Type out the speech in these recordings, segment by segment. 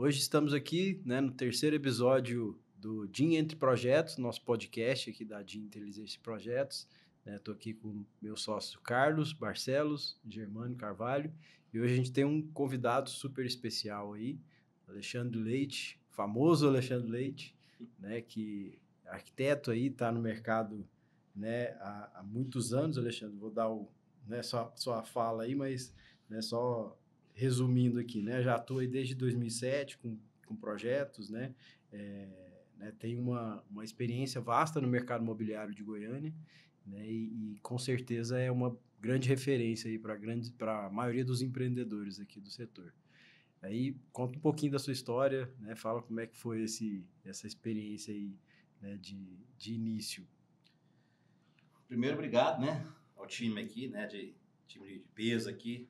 Hoje estamos aqui, né, no terceiro episódio do DIN Entre Projetos, nosso podcast aqui da DIN Inteligência e Projetos. Estou aqui com meu sócio Carlos Barcelos, Germano Carvalho, e hoje a gente tem um convidado super especial aí, Alexandre Leite, famoso Alexandre Leite, né, que é arquiteto aí, está no mercado, né, há muitos anos. Alexandre, vou dar só a fala aí, mas só resumindo aqui, né? Já atuo aí desde 2007 com projetos, né? Tenho uma experiência vasta no mercado imobiliário de Goiânia, né? E com certeza é uma grande referência aí para a maioria dos empreendedores aqui do setor. Aí conta um pouquinho da sua história, né? Fala como é que foi essa experiência aí, né? De início. Primeiro, obrigado, né, ao time aqui, né, time de peso aqui,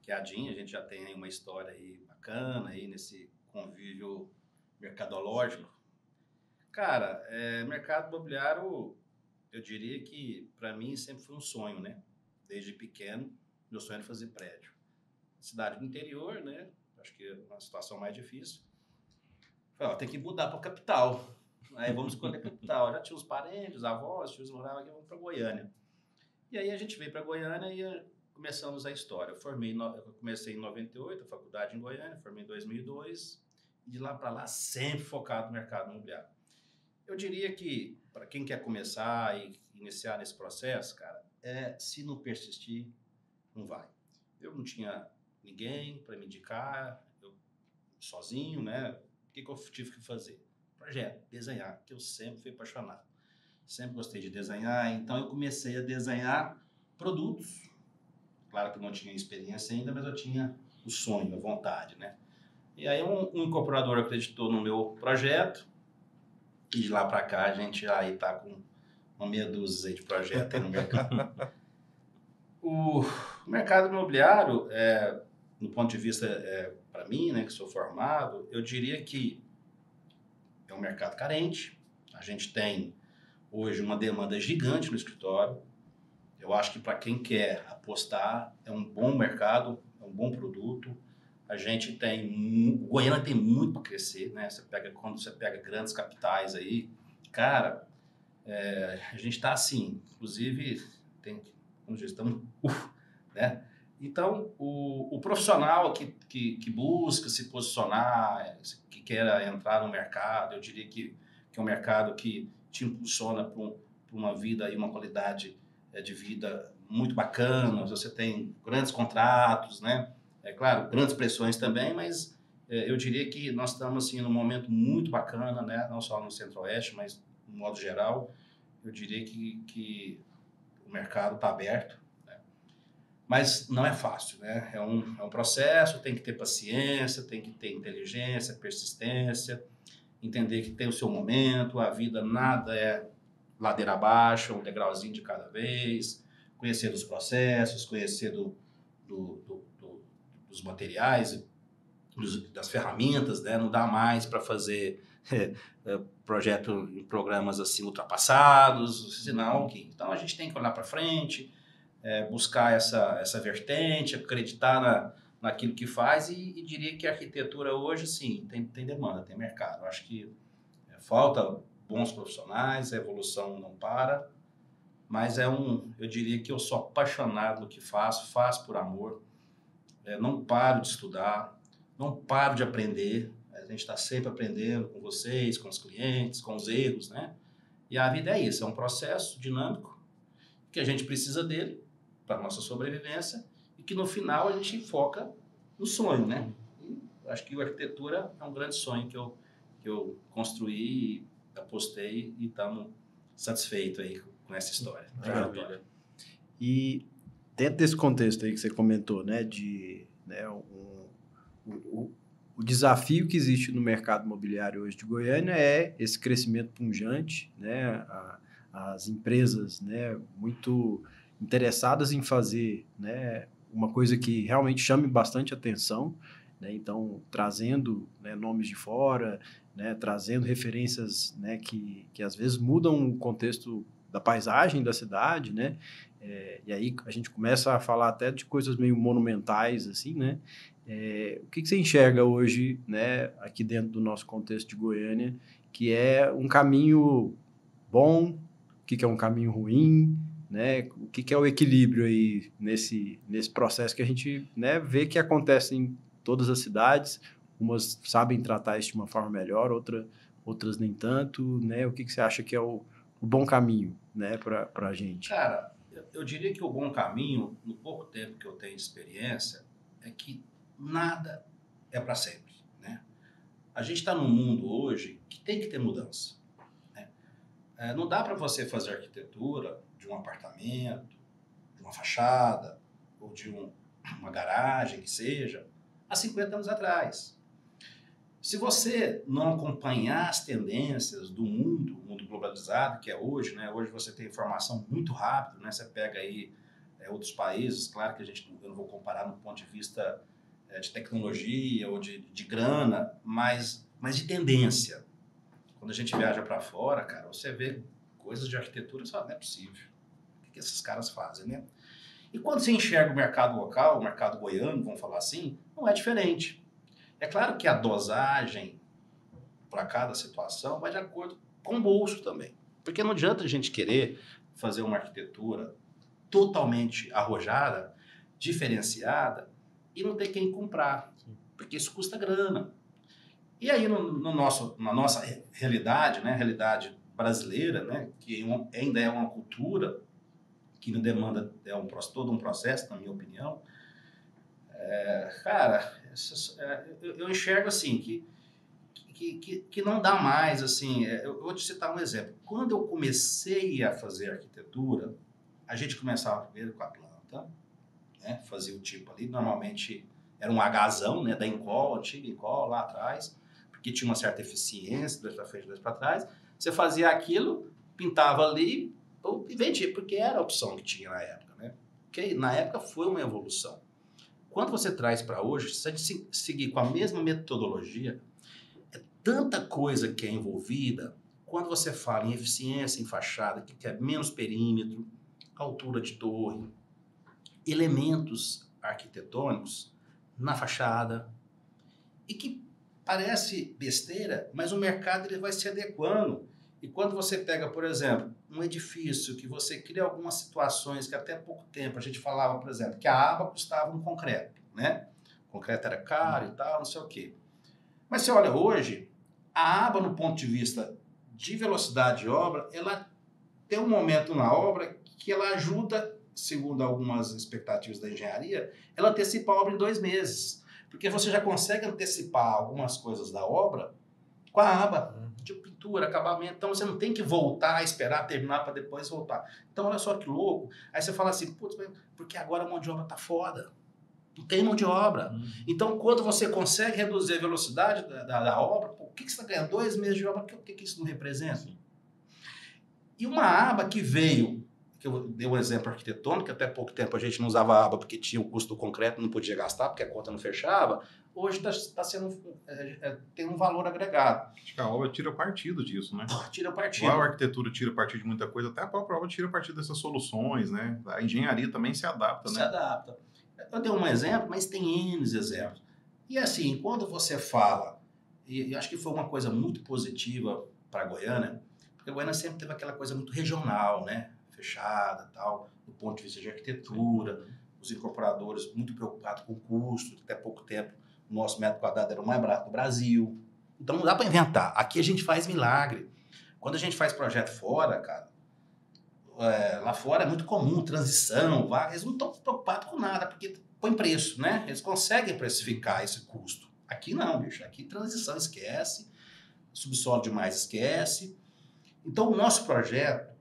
que é a DIN. A gente já tem aí uma história aí bacana aí nesse convívio mercadológico. Cara, mercado imobiliário, eu diria que para mim sempre foi um sonho, né? Desde pequeno, meu sonho era fazer prédio. Cidade do interior, né? Acho que é uma situação mais difícil. Falei, tem que mudar para a capital. Aí vamos escolher a capital. Já tinha os parentes, os avós, os tios moravam aqui, vamos para Goiânia. E aí a gente veio para Goiânia e começamos a história. Eu comecei em 98, a faculdade em Goiânia, formei em 2002, e de lá para lá sempre focado no mercado imobiliário. Eu diria que, para quem quer começar e iniciar nesse processo, cara, se não persistir, não vai. Eu não tinha ninguém para me indicar, eu sozinho, né? O que eu tive que fazer? Projeto, desenhar, que eu sempre fui apaixonado. Sempre gostei de desenhar, então eu comecei a desenhar produtos. Claro que não tinha experiência ainda, mas eu tinha o sonho, a vontade, né? E aí um incorporador acreditou no meu projeto, e de lá para cá a gente aí tá com uma meia dúzia aí de projetos aí no mercado. O mercado imobiliário, no ponto de vista, para mim, né, que sou formado, eu diria que é um mercado carente. A gente tem hoje uma demanda gigante no escritório. Eu acho que para quem quer apostar, é um bom mercado, é um bom produto. A gente tem... Goiânia tem muito para crescer, né? Quando você pega grandes capitais aí, cara, a gente está assim, inclusive, como já estamos, né? Então, o profissional que busca se posicionar, que queira entrar no mercado, eu diria que é um mercado que te impulsiona para uma vida e uma qualidade de vida muito bacana. Você tem grandes contratos, né? É claro, grandes pressões também, mas eu diria que nós estamos assim, num momento muito bacana, né? Não só no Centro-Oeste, mas no modo geral. Eu diria que o mercado está aberto, né? Mas não é fácil, né? É um processo, tem que ter paciência, tem que ter inteligência, persistência, entender que tem o seu momento, a vida nada é ladeira abaixo, um degrauzinho de cada vez, conhecer dos processos, conhecer dos materiais, das ferramentas, né? Não dá mais para fazer projeto em programas assim ultrapassados, senão então a gente tem que olhar para frente, buscar essa vertente, acreditar naquilo que faz e diria que a arquitetura hoje sim tem demanda, tem mercado. Eu acho que falta bons profissionais, a evolução não para, mas eu diria que eu sou apaixonado no que faço por amor, não paro de estudar, não paro de aprender. A gente está sempre aprendendo com vocês, com os clientes, com os erros, né? E a vida é isso, é um processo dinâmico que a gente precisa dele para a nossa sobrevivência e que no final a gente foca no sonho, né? E acho que a arquitetura é um grande sonho que eu construí, apostei e estamos satisfeitos aí com essa história. Maravilha. E dentro desse contexto aí que você comentou, né, o desafio que existe no mercado imobiliário hoje de Goiânia é esse crescimento pungente, né, as empresas, né, muito interessadas em fazer, né, uma coisa que realmente chame bastante atenção, né, então trazendo, né, nomes de fora, né, trazendo referências, né, que às vezes mudam o contexto da paisagem da cidade, né, e aí a gente começa a falar até de coisas meio monumentais, assim, né, O que você enxerga hoje, né, aqui dentro do nosso contexto de Goiânia, que é um caminho bom, o que é um caminho ruim, né? O que é o equilíbrio aí nesse processo que a gente, né, vê que acontece em todas as cidades, umas sabem tratar isso de uma forma melhor, outras nem tanto, né? O que você acha que é o bom caminho, né, para a gente? Cara, eu diria que o bom caminho, no pouco tempo que eu tenho de experiência, é que nada é para sempre, né? A gente está num mundo hoje que tem que ter mudança, né? Não dá para você fazer arquitetura de um apartamento, de uma fachada, ou de uma garagem, que seja, há 50 anos atrás. Se você não acompanhar as tendências do mundo, o mundo globalizado que é hoje, né? Hoje você tem informação muito rápido, né? Você pega aí outros países, claro que eu não vou comparar no ponto de vista de tecnologia ou de grana, mas de tendência. Quando a gente viaja para fora, cara, você vê coisas de arquitetura e você fala, não é possível. O que esses caras fazem, né? E quando você enxerga o mercado local, o mercado goiano, vamos falar assim, não é diferente. É claro que a dosagem para cada situação vai de acordo com o bolso também. Porque não adianta a gente querer fazer uma arquitetura totalmente arrojada, diferenciada, e não ter quem comprar. Porque isso custa grana. E aí, na nossa realidade, né, realidade brasileira, né, que ainda é uma cultura que não demanda todo um processo, na minha opinião, cara, eu enxergo assim que não dá mais, assim, eu vou te citar um exemplo. Quando eu comecei a fazer arquitetura, a gente começava primeiro com a planta, né, fazia o tipo ali, normalmente era um Hzão, né, da Encol, antiga Encol, lá atrás, porque tinha uma certa eficiência, 2 para frente, 2 para trás, você fazia aquilo, pintava ali e vendia, porque era a opção que tinha na época, né? Porque na época foi uma evolução. Quando você traz para hoje, se a gente seguir com a mesma metodologia, tanta coisa que é envolvida, quando você fala em eficiência em fachada, que é menos perímetro, altura de torre, elementos arquitetônicos na fachada, e que parece besteira, mas o mercado ele vai se adequando. E quando você pega, por exemplo, um edifício que você cria algumas situações que até pouco tempo a gente falava, por exemplo, que a aba custava um concreto, né? O concreto era caro e tal, não sei o quê. Mas você olha hoje, a aba no ponto de vista de velocidade de obra, ela tem um momento na obra que ela ajuda, segundo algumas expectativas da engenharia, ela antecipa a obra em 2 meses. Porque você já consegue antecipar algumas coisas da obra com a aba de pintura, acabamento. Então você não tem que voltar, esperar terminar para depois voltar. Então olha só que louco. Aí você fala assim, putz, porque agora a mão de obra tá foda. Não tem mão de obra. Então, quando você consegue reduzir a velocidade da obra, o que você está ganhando? 2 meses de obra, o que isso não representa? E uma aba que veio, que eu dei um exemplo arquitetônico, até pouco tempo a gente não usava aba porque tinha o custo do concreto, não podia gastar, porque a conta não fechava, hoje tem um valor agregado. Acho que a obra tira partido disso, né? Tira partido. Igual a arquitetura tira partido de muita coisa, até a própria obra tira partido dessas soluções, né? A engenharia também se adapta, né? Se adapta. Eu dei um exemplo, mas tem N exemplos. E assim, quando você fala, e acho que foi uma coisa muito positiva para Goiânia, porque a Goiânia sempre teve aquela coisa muito regional, né? Fechada e tal, do ponto de vista de arquitetura, os incorporadores muito preocupados com o custo, até pouco tempo o nosso metro quadrado era o mais barato do Brasil. Então não dá para inventar. Aqui a gente faz milagre. Quando a gente faz projeto fora, cara, lá fora é muito comum, transição, eles não estão preocupados com nada, porque põe preço, né? Eles conseguem precificar esse custo. Aqui não, bicho. Aqui transição esquece, subsolo demais esquece. Então o nosso projeto,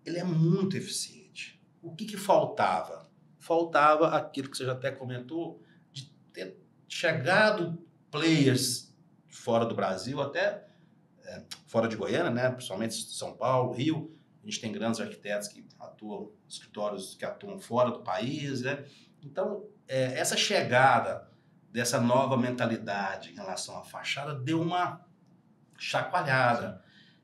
ele é muito eficiente. O que faltava? Faltava aquilo que você já até comentou, de ter chegado players fora do Brasil, até fora de Goiânia, né? Principalmente São Paulo, Rio. A gente tem grandes arquitetos que atuam, escritórios que atuam fora do país, né? Então, essa chegada dessa nova mentalidade em relação à fachada deu uma chacoalhada.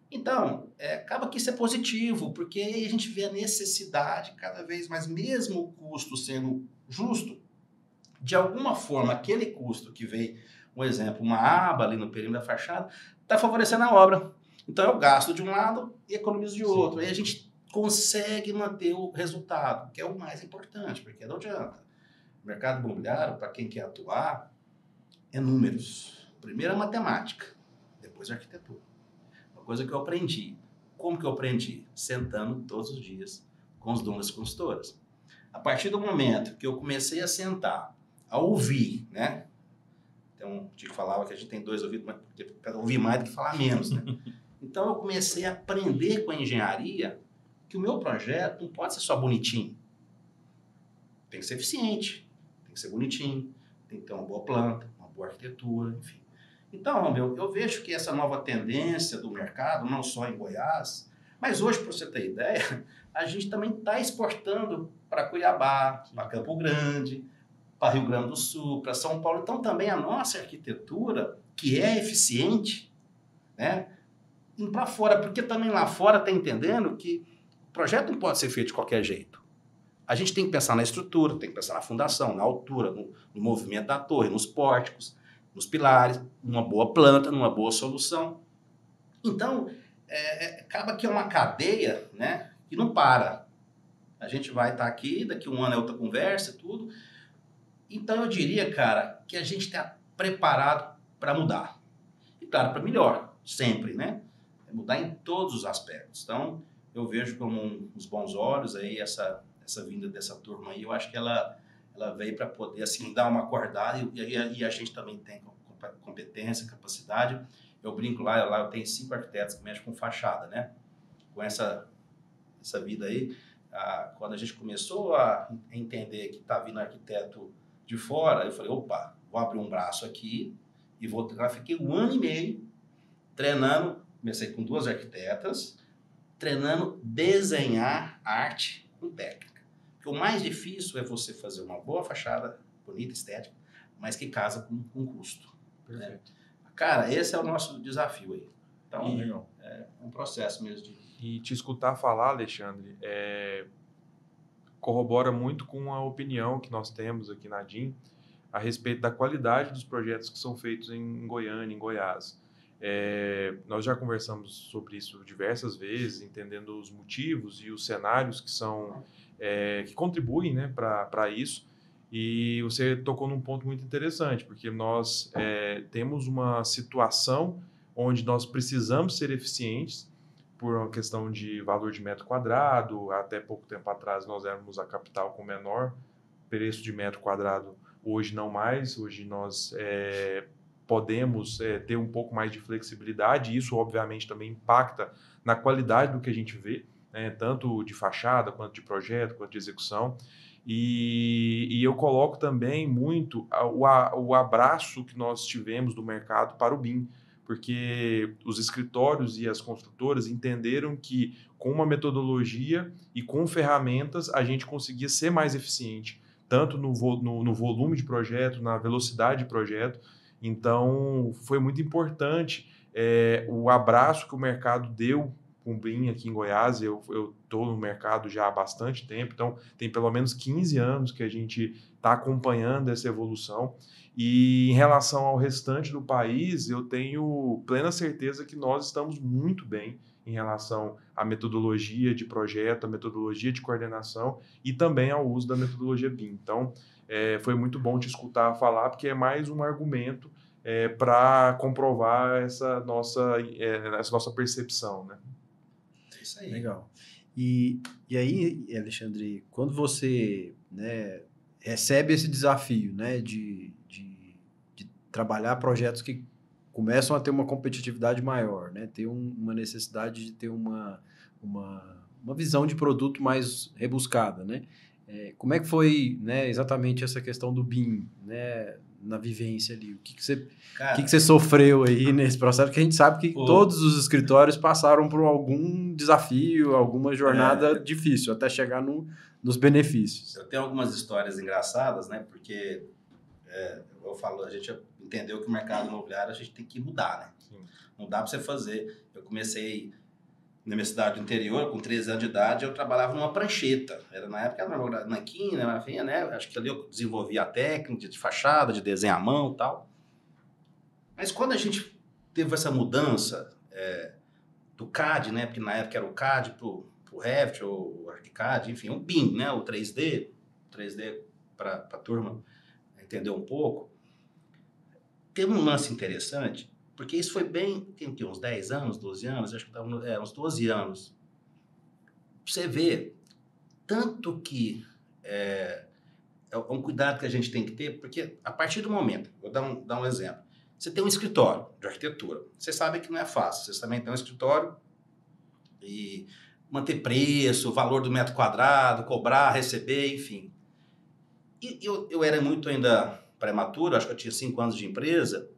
Então, acaba que isso é positivo, porque aí a gente vê a necessidade cada vez mais, mesmo o custo sendo justo, de alguma forma, aquele custo que veio, um exemplo, uma aba ali no perímetro da fachada, está favorecendo a obra. Então, eu gasto de um lado e economizo de outro. Aí a gente consegue manter o resultado, que é o mais importante, porque não adianta. O mercado imobiliário, para quem quer atuar, é números. Primeiro a matemática, depois a arquitetura. Uma coisa que eu aprendi. Como que eu aprendi? Sentando todos os dias com os donos das consultoras. A partir do momento que eu comecei a sentar, a ouvir, né? Então, o Tico falava que a gente tem 2 ouvidos, mas para ouvir mais do que falar menos, né? Então, eu comecei a aprender com a engenharia que o meu projeto não pode ser só bonitinho. Tem que ser eficiente, tem que ser bonitinho, tem que ter uma boa planta, uma boa arquitetura, enfim. Então, eu vejo que essa nova tendência do mercado, não só em Goiás, mas hoje, para você ter ideia, a gente também está exportando para Cuiabá, para Campo Grande, para Rio Grande do Sul, para São Paulo. Então, também a nossa arquitetura, que é eficiente, né, indo para fora, porque também lá fora está entendendo que o projeto não pode ser feito de qualquer jeito. A gente tem que pensar na estrutura, tem que pensar na fundação, na altura, no movimento da torre, nos pórticos, nos pilares, numa boa planta, numa boa solução. Então, acaba que é uma cadeia, né, que não para. A gente vai estar aqui, daqui um ano é outra conversa e tudo. Então, eu diria, cara, que a gente está preparado para mudar. E, claro, para melhor, sempre, né? Mudar em todos os aspectos. Então, eu vejo como uns bons olhos aí essa vinda dessa turma aí. Eu acho que ela veio para poder, assim, dar uma acordada e a gente também tem competência, capacidade. Eu brinco lá eu tenho 5 arquitetos que mexem com fachada, né? Com essa vida aí, quando a gente começou a entender que está vindo arquiteto de fora, eu falei, opa, vou abrir um braço aqui e vou treinar. Fiquei 1 ano e meio treinando, comecei com 2 arquitetas, treinando desenhar arte com técnica. Porque o mais difícil é você fazer uma boa fachada, bonita, estética, mas que casa com custo. Perfeito. Né? Cara, esse é o nosso desafio aí. Então, é um processo mesmo. E te escutar falar, Alexandre, corrobora muito com a opinião que nós temos aqui na DIN a respeito da qualidade dos projetos que são feitos em Goiânia, em Goiás. Nós já conversamos sobre isso diversas vezes, entendendo os motivos e os cenários que são que contribuem, né, para isso. E você tocou num ponto muito interessante, porque nós temos uma situação onde nós precisamos ser eficientes por uma questão de valor de metro quadrado. Até pouco tempo atrás nós éramos a capital com menor preço de metro quadrado, hoje não mais. Hoje nós podemos ter um pouco mais de flexibilidade, e isso obviamente também impacta na qualidade do que a gente vê, né, tanto de fachada, quanto de projeto, quanto de execução. E eu coloco também muito o abraço que nós tivemos do mercado para o BIM, porque os escritórios e as construtoras entenderam que com uma metodologia e com ferramentas a gente conseguia ser mais eficiente, tanto no volume de projeto, na velocidade de projeto. Então, foi muito importante o abraço que o mercado deu com o BIM aqui em Goiás. Eu estou no mercado já há bastante tempo, então tem pelo menos 15 anos que a gente está acompanhando essa evolução. E em relação ao restante do país, eu tenho plena certeza que nós estamos muito bem em relação à metodologia de projeto, à metodologia de coordenação e também ao uso da metodologia BIM. Então, foi muito bom te escutar falar, porque é mais um argumento para comprovar essa nossa percepção, né? É isso aí. Legal. E aí, Alexandre, quando você, né, recebe esse desafio, né, de trabalhar projetos que começam a ter uma competitividade maior, né, ter uma necessidade de ter uma visão de produto mais rebuscada, né? Como é que foi, né, exatamente essa questão do BIM, né, na vivência ali? O que você sofreu aí nesse processo? Porque a gente sabe que todos os escritórios passaram por algum desafio, alguma jornada difícil, até chegar nos benefícios. Eu tenho algumas histórias engraçadas, né? Porque, eu falo, a gente entendeu que o mercado imobiliário a gente tem que mudar, né? Sim. Não dá para você fazer. Eu comecei na minha cidade do interior, com 13 anos de idade, eu trabalhava numa prancheta. Era na época, era na quina, né? Acho que ali eu desenvolvia a técnica de fachada, de desenho à mão e tal. Mas quando a gente teve essa mudança do CAD, né? Porque na época era o CAD pro Revit, ou o ArchiCAD, enfim, o BIM, né? O 3D para a turma entender um pouco. Tem um lance interessante, porque isso foi bem, tem uns 10 anos, 12 anos, acho que estava uns 12 anos. Você vê, tanto que é um cuidado que a gente tem que ter, porque a partir do momento, vou dar um exemplo, você tem um escritório de arquitetura, você sabe que não é fácil, você também tem um escritório e manter preço, valor do metro quadrado, cobrar, receber, enfim. E eu era muito ainda prematuro, acho que eu tinha 5 anos de empresa,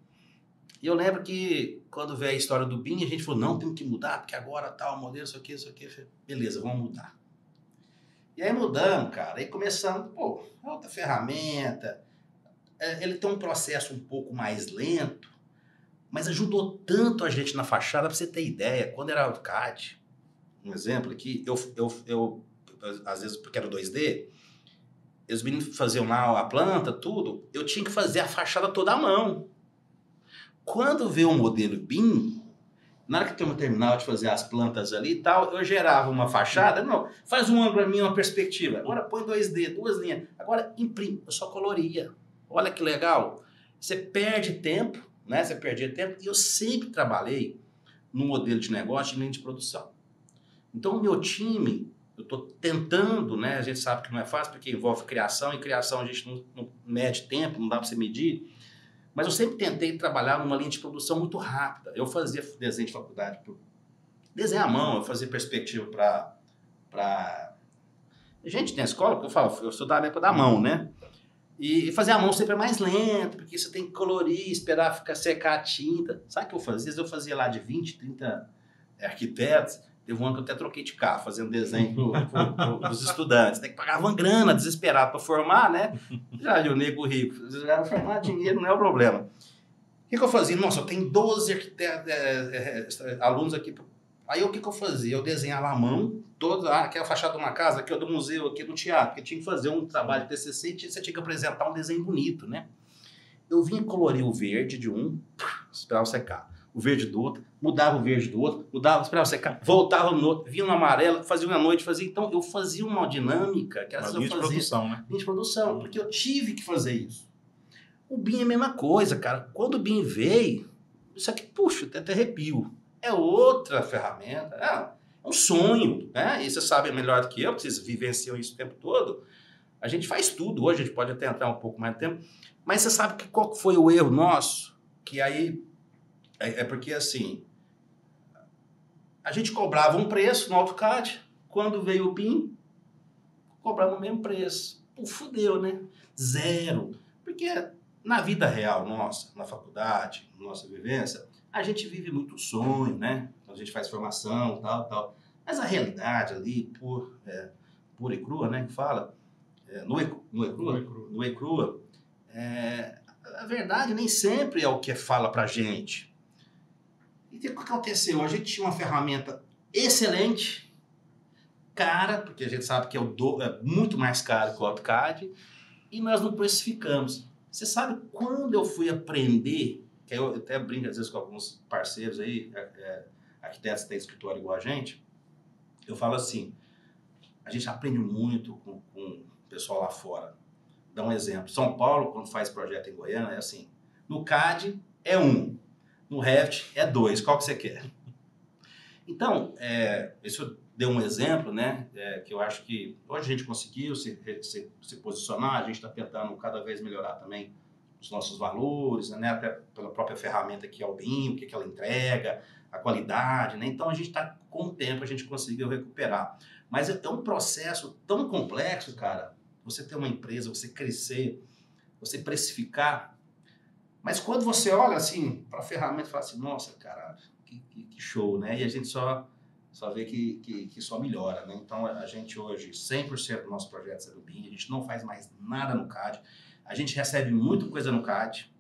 e eu lembro que quando veio a história do BIM, a gente falou, não, tem que mudar, porque agora tá o modelo, isso aqui, beleza, vamos mudar. E aí mudamos, cara, aí começamos, é outra ferramenta, ele tem um processo um pouco mais lento, mas ajudou tanto a gente na fachada, pra você ter ideia, quando era AutoCAD, um exemplo aqui, eu às vezes, porque era 2D, os meninos faziam lá a planta, tudo, eu tinha que fazer a fachada toda à mão. Quando veio o modelo BIM, na hora que a turma terminava de fazer as plantas ali e tal, eu gerava uma fachada, não, faz um ângulo para mim, uma perspectiva, agora põe 2D, 2 linhas, agora imprime, eu só coloria. Olha que legal, você perde tempo, né? Você perdia tempo, e eu sempre trabalhei no modelo de negócio de linha de produção. Então, o meu time, eu estou tentando, né? A gente sabe que não é fácil, porque envolve criação, e criação a gente não mede tempo, não dá para você medir. Mas eu sempre tentei trabalhar numa linha de produção muito rápida. Eu fazia desenho de faculdade, desenho à mão, eu fazia perspectiva para... Gente, na escola, porque eu falo, eu estudava na época da mão, né? E fazer a mão sempre é mais lento, porque você tem que colorir, esperar secar a tinta. Sabe o que eu fazia? Eu fazia lá de 20, 30 arquitetos. Teve um ano que eu até troquei de carro, fazendo desenho dos estudantes. Tem que pagar uma grana desesperado para formar, né? Já o nego rico. Já formar dinheiro não é o problema. O que eu fazia? Nossa, eu tenho 12 alunos aqui. Aí o que eu fazia? Eu desenhava à mão, aqui é a fachada de uma casa, aqui é do museu, aqui do teatro, porque tinha que fazer um trabalho de TCC e você tinha que apresentar um desenho bonito, né? Eu vinha colorir o verde de um, esperava secar. O verde do outro, mudava o verde do outro, mudava, esperava secar, voltava no outro, vinha no amarelo, fazia uma noite, fazia. Então, eu fazia uma dinâmica que às vezes eu fazia. Linha de produção, né? Linha de produção, porque eu tive que fazer isso. O BIM é a mesma coisa, cara. Quando o BIM veio, isso aqui, puxa, até arrepio. É outra ferramenta, é um sonho, né? E você sabe melhor do que eu, porque vocês vivenciam isso o tempo todo. A gente faz tudo hoje, a gente pode até entrar um pouco mais de tempo, mas você sabe qual foi o erro nosso? Que aí é porque assim, a gente cobrava um preço no AutoCAD, quando veio o BIM, cobrava o mesmo preço. Fudeu, né? Zero. Porque na vida real nossa, na faculdade, na nossa vivência, a gente vive muito sonho, né? A gente faz formação, tal. Mas a realidade ali, pura e crua, né? Que fala, nua e crua, a verdade nem sempre é o que fala pra gente. E o que aconteceu? A gente tinha uma ferramenta excelente, cara, porque a gente sabe que é muito mais caro que o AutoCAD, e nós não precificamos. Você sabe quando eu fui aprender, que eu até brinco às vezes com alguns parceiros aí, arquitetos que têm escritório igual a gente, eu falo assim, a gente aprende muito com o pessoal lá fora. Dá um exemplo. São Paulo, quando faz projeto em Goiânia, é assim, no CAD é 1, no Revit é 2, qual que você quer? Então, isso deu um exemplo, né, que eu acho que hoje a gente conseguiu se posicionar, a gente está tentando cada vez melhorar também os nossos valores, né, até pela própria ferramenta que é o BIM, o que ela entrega, a qualidade, né, então a gente está, com o tempo, a gente conseguiu recuperar. Mas é um processo tão complexo, cara, você ter uma empresa, você crescer, você precificar, mas quando você olha assim para a ferramenta e fala assim, nossa, cara, que show, né? E a gente só vê que só melhora, né? Então a gente hoje, 100% dos nossos projetos é do BIM, a gente não faz mais nada no CAD, a gente recebe muita coisa no CAD.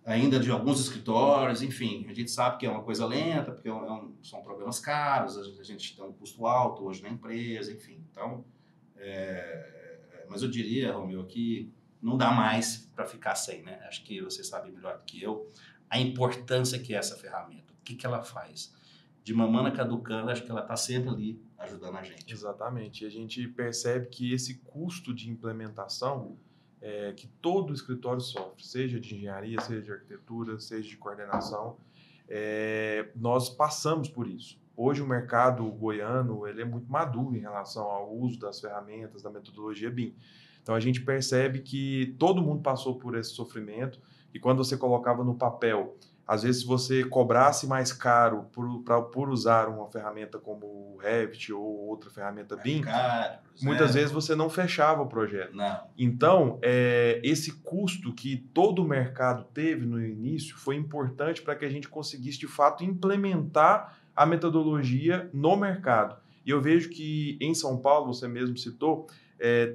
ainda de alguns escritórios, enfim, a gente sabe que é uma coisa lenta, porque são problemas caros, a gente tem um custo alto hoje na empresa, enfim. Então, mas eu diria, Romeu, que não dá mais para ficar sem, né? Acho que você sabe melhor do que eu a importância que é essa ferramenta, o que ela faz. De mamana caducando, acho que ela está sempre ali ajudando a gente. Exatamente. E a gente percebe que esse custo de implementação que todo escritório sofre, seja de engenharia, seja de arquitetura, seja de coordenação, nós passamos por isso. Hoje o mercado goiano ele é muito maduro em relação ao uso das ferramentas, da metodologia BIM. Então a gente percebe que todo mundo passou por esse sofrimento e quando você colocava no papel, às vezes se você cobrasse mais caro por usar uma ferramenta como o Revit ou outra ferramenta BIM, muitas vezes você não fechava o projeto. Não. Então, esse custo que todo o mercado teve no início foi importante para que a gente conseguisse, de fato, implementar a metodologia no mercado. E eu vejo que em São Paulo, você mesmo citou,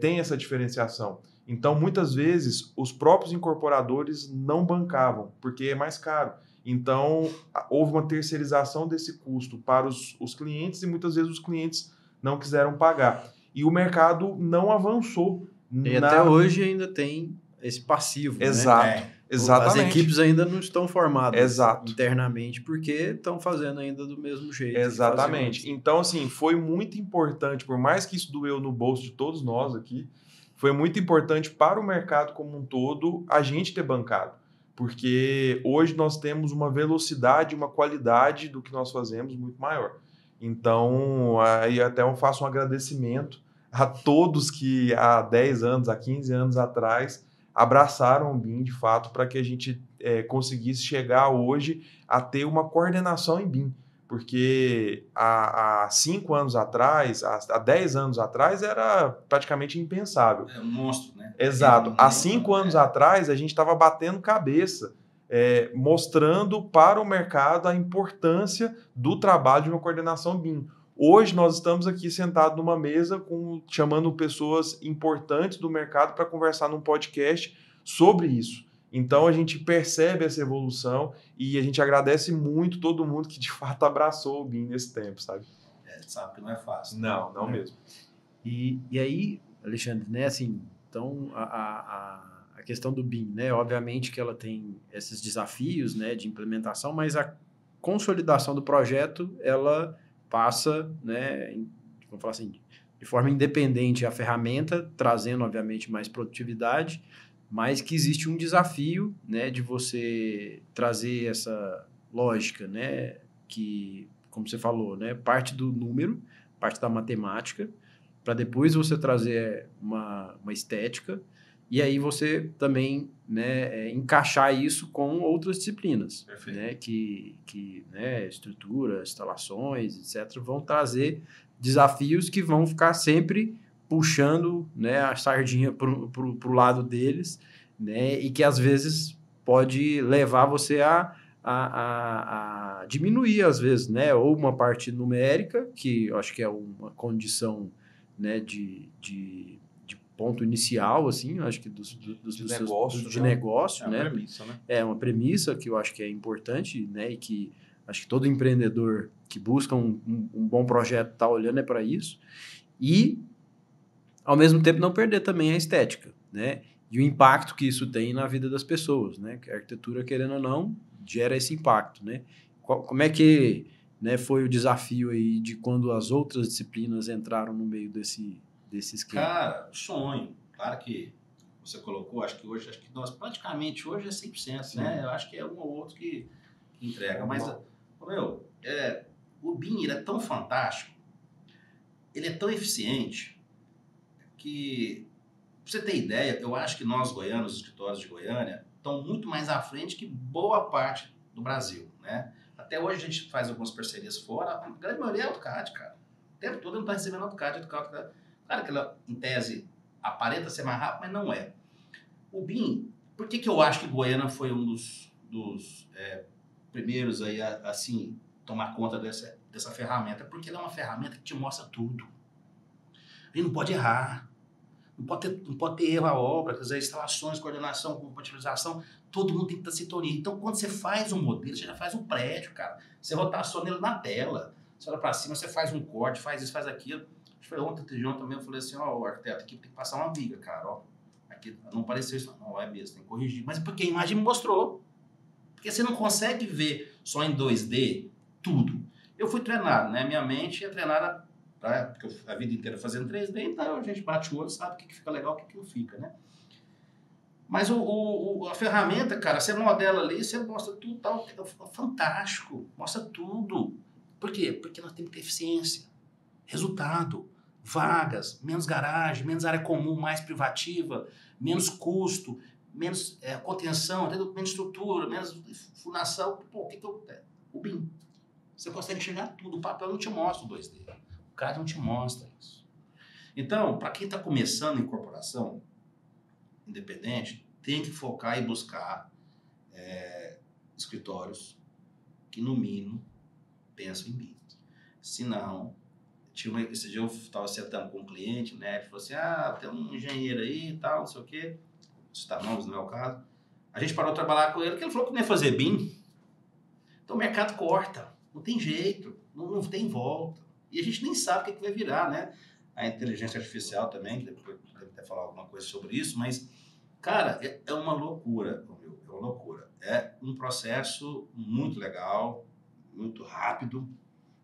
tem essa diferenciação. Então, muitas vezes, os próprios incorporadores não bancavam, porque é mais caro. Então, houve uma terceirização desse custo para os clientes e muitas vezes os clientes não quiseram pagar. E o mercado não avançou. E até hoje ainda tem esse passivo, Exato, né? Exatamente. As equipes ainda não estão formadas Exato. internamente porque estão fazendo ainda do mesmo jeito. Exatamente. Então, assim, foi muito importante, por mais que isso doeu no bolso de todos nós aqui, foi muito importante para o mercado como um todo a gente ter bancado. Porque hoje nós temos uma velocidade, uma qualidade do que nós fazemos muito maior. Então, aí até eu faço um agradecimento a todos que há 10 anos, há 15 anos atrás, abraçaram o BIM, de fato, para que a gente conseguisse chegar hoje a ter uma coordenação em BIM. Porque há 5 anos atrás, há 10 anos atrás, era praticamente impensável. É um monstro, né? Exato. Há 5 anos atrás, a gente estava batendo cabeça, mostrando para o mercado a importância do trabalho de uma coordenação BIM. Hoje, nós estamos aqui sentados numa mesa, chamando pessoas importantes do mercado para conversar num podcast sobre isso. Então, a gente percebe essa evolução e a gente agradece muito todo mundo que, de fato, abraçou o BIM nesse tempo, sabe? Sabe que não é fácil. Não mesmo. E aí, Alexandre, né, assim, então, a questão do BIM, né, obviamente que ela tem esses desafios, né, de implementação, mas a consolidação do projeto, ela passa, né, vamos falar assim, de forma independente a ferramenta, trazendo, obviamente, mais produtividade, mas que existe um desafio, né, de você trazer essa lógica, né, que, como você falou, né, parte do número, parte da matemática, para depois você trazer uma estética, e aí você também, né, encaixar isso com outras disciplinas, né, que né, estrutura, instalações, etc., vão trazer desafios que vão ficar sempre puxando, né, a sardinha para o lado deles, né, e que às vezes pode levar você a diminuir, às vezes, né, ou uma parte numérica, que eu acho que é uma condição, né, de ponto inicial, assim, eu acho que de negócio, né? Uma premissa, né? É uma premissa que eu acho que é importante, né, e que acho que todo empreendedor que busca um bom projeto está olhando para isso. E, ao mesmo tempo, não perder também a estética, né? E o impacto que isso tem na vida das pessoas, né? Que a arquitetura, querendo ou não, gera esse impacto, né? Como é que, né, foi o desafio aí de quando as outras disciplinas entraram no meio desse esquema? Cara, sonho. Claro que você colocou, acho que nós praticamente hoje é 100%, sim, né? Eu acho que é um ou outro que entrega. Mas, meu, o BIM, ele é tão fantástico, ele é tão eficiente, que, pra você ter ideia, eu acho que nós goianos, os escritórios de Goiânia, estão muito mais à frente que boa parte do Brasil, né? Até hoje a gente faz algumas parcerias fora, a grande maioria é AutoCAD, cara. O tempo todo ele está recebendo AutoCAD. Claro que ela, em tese, aparenta ser mais rápido, mas não é. O BIM, por que eu acho que Goiânia foi um dos primeiros aí a, assim, tomar conta dessa ferramenta? Porque ela é uma ferramenta que te mostra tudo. A gente não pode errar. Não pode ter erro a obra, quer dizer, instalações, coordenação, compatibilização, todo mundo tem que estar sintonia. Então, quando você faz um modelo, você já faz um prédio, cara. Você rotaciona ele na tela. Você olha para cima, você faz um corte, faz isso, faz aquilo. Acho que foi ontem, também, eu falei assim, o arquiteto aqui tem que passar uma viga, cara, ó. Aqui não pareceu isso, não, é mesmo, tem que corrigir. Mas porque a imagem me mostrou. Porque você não consegue ver só em 2D tudo. Eu fui treinado, né? Minha mente é treinada, porque eu a vida inteira fazendo 3D, então a gente bate o olho, sabe o que fica legal, o que não fica, né? Mas a ferramenta, cara, você modela ali, você mostra tudo, tal, é fantástico, mostra tudo. Por quê? Porque nós temos que ter eficiência, resultado, vagas, menos garagem, menos área comum, mais privativa, menos custo, menos contenção, menos estrutura, menos fundação. Pô, o BIM. Você consegue enxergar tudo. O papel não te mostra o 2D. O CAD não te mostra isso. Então, para quem está começando em corporação independente, tem que focar e buscar escritórios que, no mínimo, pensam em BIM. Se não, esse dia eu estava sentando com um cliente, né? Ele falou assim, tem um engenheiro aí e tal, não sei o quê. Citar nomes no meu caso. A gente parou de trabalhar com ele, porque ele falou que não ia fazer BIM. Então o mercado corta, não tem jeito, não tem volta. E a gente nem sabe o que vai virar, né? A inteligência artificial também, depois deve até falar alguma coisa sobre isso, mas, cara, é uma loucura, é uma loucura. É um processo muito legal, muito rápido,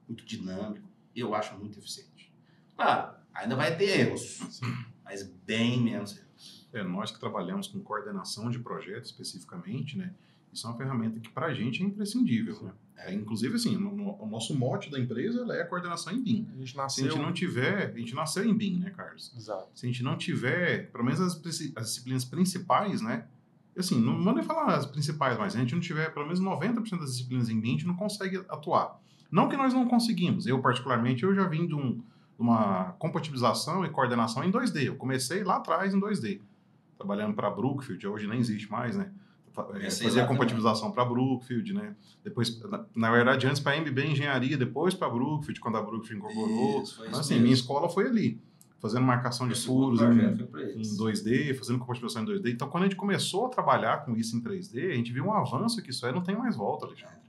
muito dinâmico, eu acho muito eficiente. Claro, ainda vai ter erros, mas bem menos erros. Nós que trabalhamos com coordenação de projetos especificamente, né? Isso é uma ferramenta que para a gente é imprescindível. Né? Inclusive, assim, o nosso mote da empresa é a coordenação em BIM. A gente nasceu... Se a gente não tiver... A gente nasceu em BIM, né, Carlos? Exato. Se a gente não tiver, pelo menos as disciplinas principais, né? Assim, não vou nem falar as principais, mas se a gente não tiver pelo menos 90% das disciplinas em BIM, a gente não consegue atuar. Não que nós não conseguimos. Eu, particularmente, eu já vim de uma compatibilização e coordenação em 2D. Eu comecei lá atrás em 2D. Trabalhando para a Brookfield, hoje nem existe mais, né? Fazia a compatibilização para a Brookfield, né? Depois, na verdade, antes para a MB Engenharia, depois para a Brookfield, quando a Brookfield incorporou. Então, assim, minha escola foi ali, fazendo marcação de furos em 2D, fazendo compatibilização em 2D. Então, quando a gente começou a trabalhar com isso em 3D, a gente viu um avanço que isso aí não tem mais volta, Alexandre.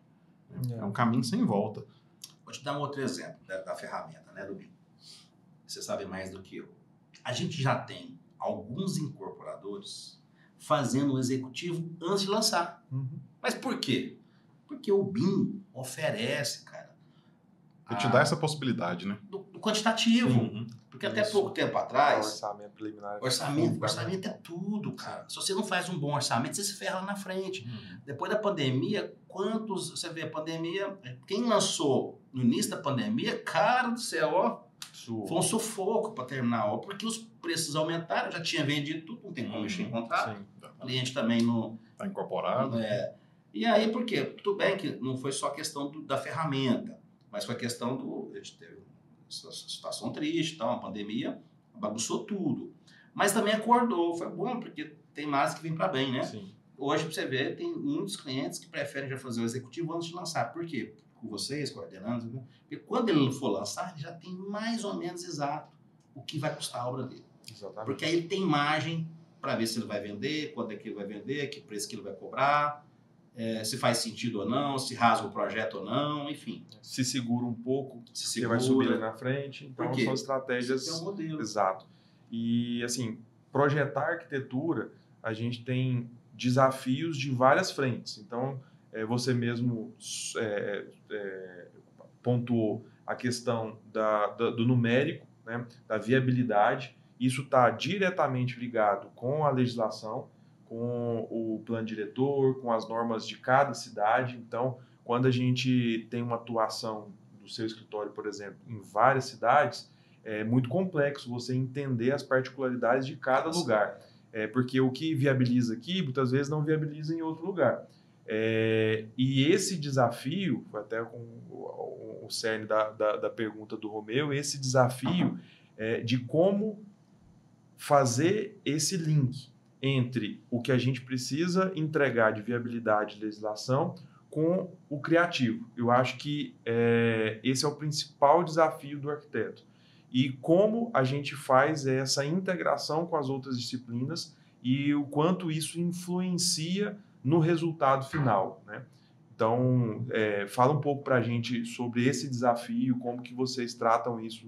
É um caminho sem volta. Vou te dar um outro exemplo da ferramenta, né, do BIM. Você sabe mais do que eu. A gente já tem alguns incorporadores fazendo o executivo antes de lançar. Mas por quê? Porque o BIM oferece, cara... Ele te dá essa possibilidade, né? Do quantitativo. Porque até pouco tempo atrás... Orçamento preliminar. Orçamento é tudo, cara. Se você não faz um bom orçamento, você se ferra lá na frente. Depois da pandemia, você vê a pandemia... Quem lançou no início da pandemia, cara do céu, ó... Foi um sufoco para terminar a obra, porque os preços aumentaram, já tinha vendido tudo, não tem como mexer em contrato. O cliente também não... Está incorporado. E aí, por quê? Tudo bem que não foi só questão da ferramenta, mas foi questão a gente teve essa situação triste, uma pandemia, bagunçou tudo. Mas também acordou, foi bom, porque tem mais que vem para bem, né? Sim. Hoje, para você ver, tem muitos clientes que preferem já fazer o executivo antes de lançar. Por quê? Com vocês, coordenando, né? Porque quando ele for lançar, ele já tem mais ou menos exato o que vai custar a obra dele. Exatamente. Porque aí ele tem margem para ver se ele vai vender, quando é que ele vai vender, que preço que ele vai cobrar, se faz sentido ou não, se rasga o projeto ou não, enfim. Se segura um pouco, você vai subir ali na frente. Então, são estratégias... Você tem um modelo. Exato. E, assim, projetar arquitetura, a gente tem desafios de várias frentes. Então, você mesmo pontuou a questão do numérico, né, da viabilidade. Isso está diretamente ligado com a legislação, com o plano diretor, com as normas de cada cidade. Então, quando a gente tem uma atuação do seu escritório, por exemplo, em várias cidades, é muito complexo você entender as particularidades de cada lugar. Porque o que viabiliza aqui, muitas vezes não viabiliza em outro lugar. E esse desafio, até com o cerne da pergunta do Romeu, esse desafio de como fazer esse link entre o que a gente precisa entregar de viabilidade e legislação com o criativo. Eu acho que esse é o principal desafio do arquiteto. e como a gente faz essa integração com as outras disciplinas e o quanto isso influencia no resultado final, né? Então, fala um pouco para a gente sobre esse desafio, como que vocês tratam isso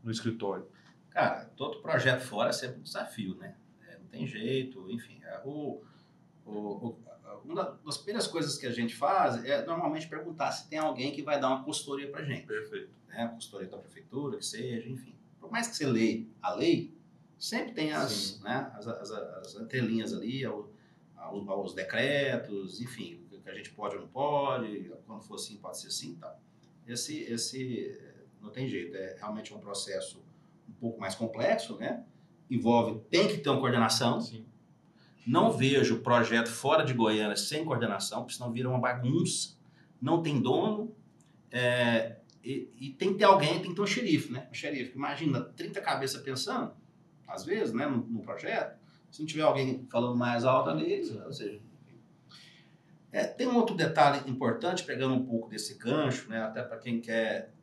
no escritório. Cara, todo projeto fora é sempre um desafio, né? Não tem jeito, enfim. Uma das primeiras coisas que a gente faz é normalmente perguntar se tem alguém que vai dar uma consultoria para gente. Perfeito. Né? Consultoria da prefeitura, que seja, enfim. Por mais que você lê a lei, sempre tem as entrelinhas ali, os decretos, enfim, o que a gente pode ou não pode, quando for assim, pode ser assim e tal. Esse não tem jeito, é realmente um processo um pouco mais complexo, né? Tem que ter uma coordenação. Sim. Não vejo projeto fora de Goiânia sem coordenação, porque senão vira uma bagunça, não tem dono, e tem que ter alguém, tem que ter um xerife, né? Um xerife, imagina, 30 cabeças pensando, às vezes, né, no projeto, se não tiver alguém falando mais alto ali, ou seja... tem um outro detalhe importante, pegando um pouco desse gancho, né, até para quem quer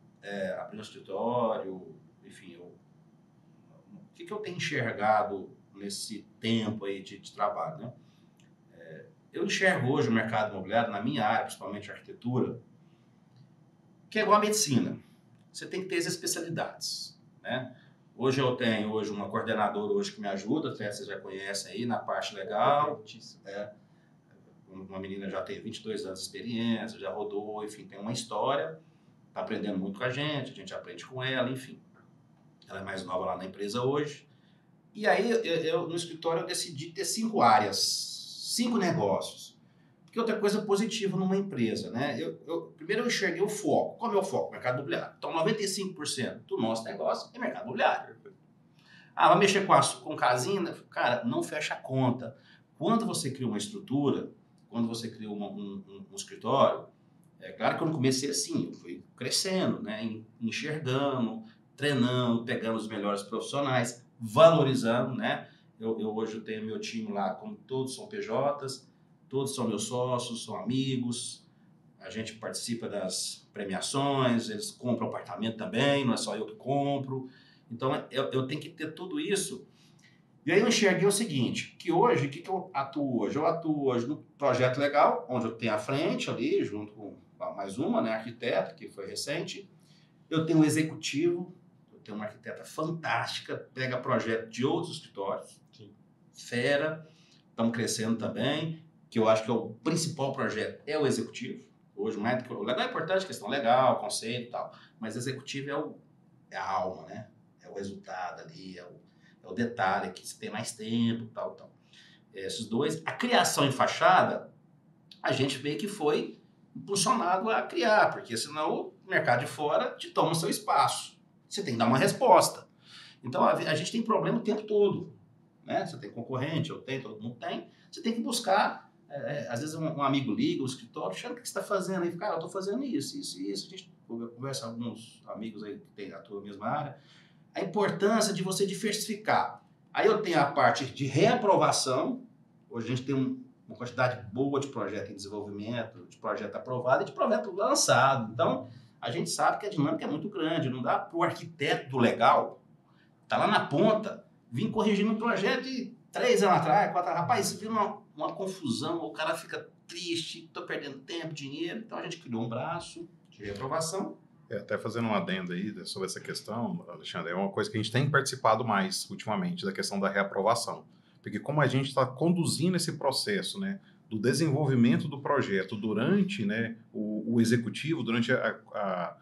abrir um escritório, enfim, o que eu tenho enxergado nesse tempo aí de trabalho, né? Eu enxergo hoje o mercado imobiliário, na minha área, principalmente a arquitetura, que é igual a medicina. Você tem que ter as especialidades, né? Hoje eu tenho uma coordenadora hoje que me ajuda, até você já conhece aí, na parte legal. Uma menina já tem 22 anos de experiência, já rodou, enfim, tem uma história, está aprendendo muito com a gente aprende com ela, enfim. Ela é mais nova lá na empresa hoje. E aí, no escritório, eu decidi ter 5 áreas, 5 negócios. Porque outra coisa positiva numa empresa, né? Primeiro eu enxerguei o foco. Qual é o meu foco? Mercado imobiliário. Então, 95% do nosso negócio é mercado imobiliário. Vai mexer com casinha? Cara, não fecha a conta. Quando você cria uma estrutura, quando você cria um escritório, é claro que eu não comecei assim, eu fui crescendo, né? Enxergando, treinando, pegando os melhores profissionais, valorizando, né? Hoje eu tenho meu time lá, como todos são PJs, todos são meus sócios, são amigos, a gente participa das premiações, eles compram apartamento também, não é só eu que compro. Então, eu tenho que ter tudo isso. E aí eu enxerguei o seguinte, que hoje, o que eu atuo hoje? Eu atuo hoje no projeto legal, onde eu tenho a frente ali, junto com mais uma, né, arquiteta, que foi recente. Eu tenho um executivo, eu tenho uma arquiteta fantástica, pega projeto de outros escritórios, Sim. fera, estamos crescendo também, que eu acho que é o principal projeto, é o executivo. Hoje, mais do que o legal é importante, questão legal, conceito e tal, mas executivo é a alma, né? É o resultado ali, é o detalhe, que você tem mais tempo, tal. Esses dois. A criação em fachada, a gente vê que foi impulsionado a criar, porque senão o mercado de fora te toma o seu espaço. Você tem que dar uma resposta. Então, a gente tem problema o tempo todo, né? Você tem concorrente, eu tenho, todo mundo tem. Você tem que buscar, às vezes um amigo liga, o escritório, chama o que você está fazendo aí. Cara, eu estou fazendo isso. A gente conversa com alguns amigos aí que tem a tua mesma área. A importância de você diversificar. Aí eu tenho a parte de reaprovação. Hoje a gente tem uma quantidade boa de projeto em desenvolvimento, de projeto aprovado e de projeto lançado. Então, a gente sabe que a dinâmica é muito grande. Não dá para o arquiteto do legal, tá lá na ponta, vir corrigindo um projeto e 3 anos atrás, 4 anos, rapaz, isso vira uma confusão, o cara fica triste, estou perdendo tempo, dinheiro. Então, a gente criou um braço de reaprovação. Até fazendo um adendo aí sobre essa questão, Alexandre, é uma coisa que a gente tem participado mais ultimamente, da questão da reaprovação. Porque como a gente está conduzindo esse processo, né, do desenvolvimento do projeto durante, né, o executivo, durante a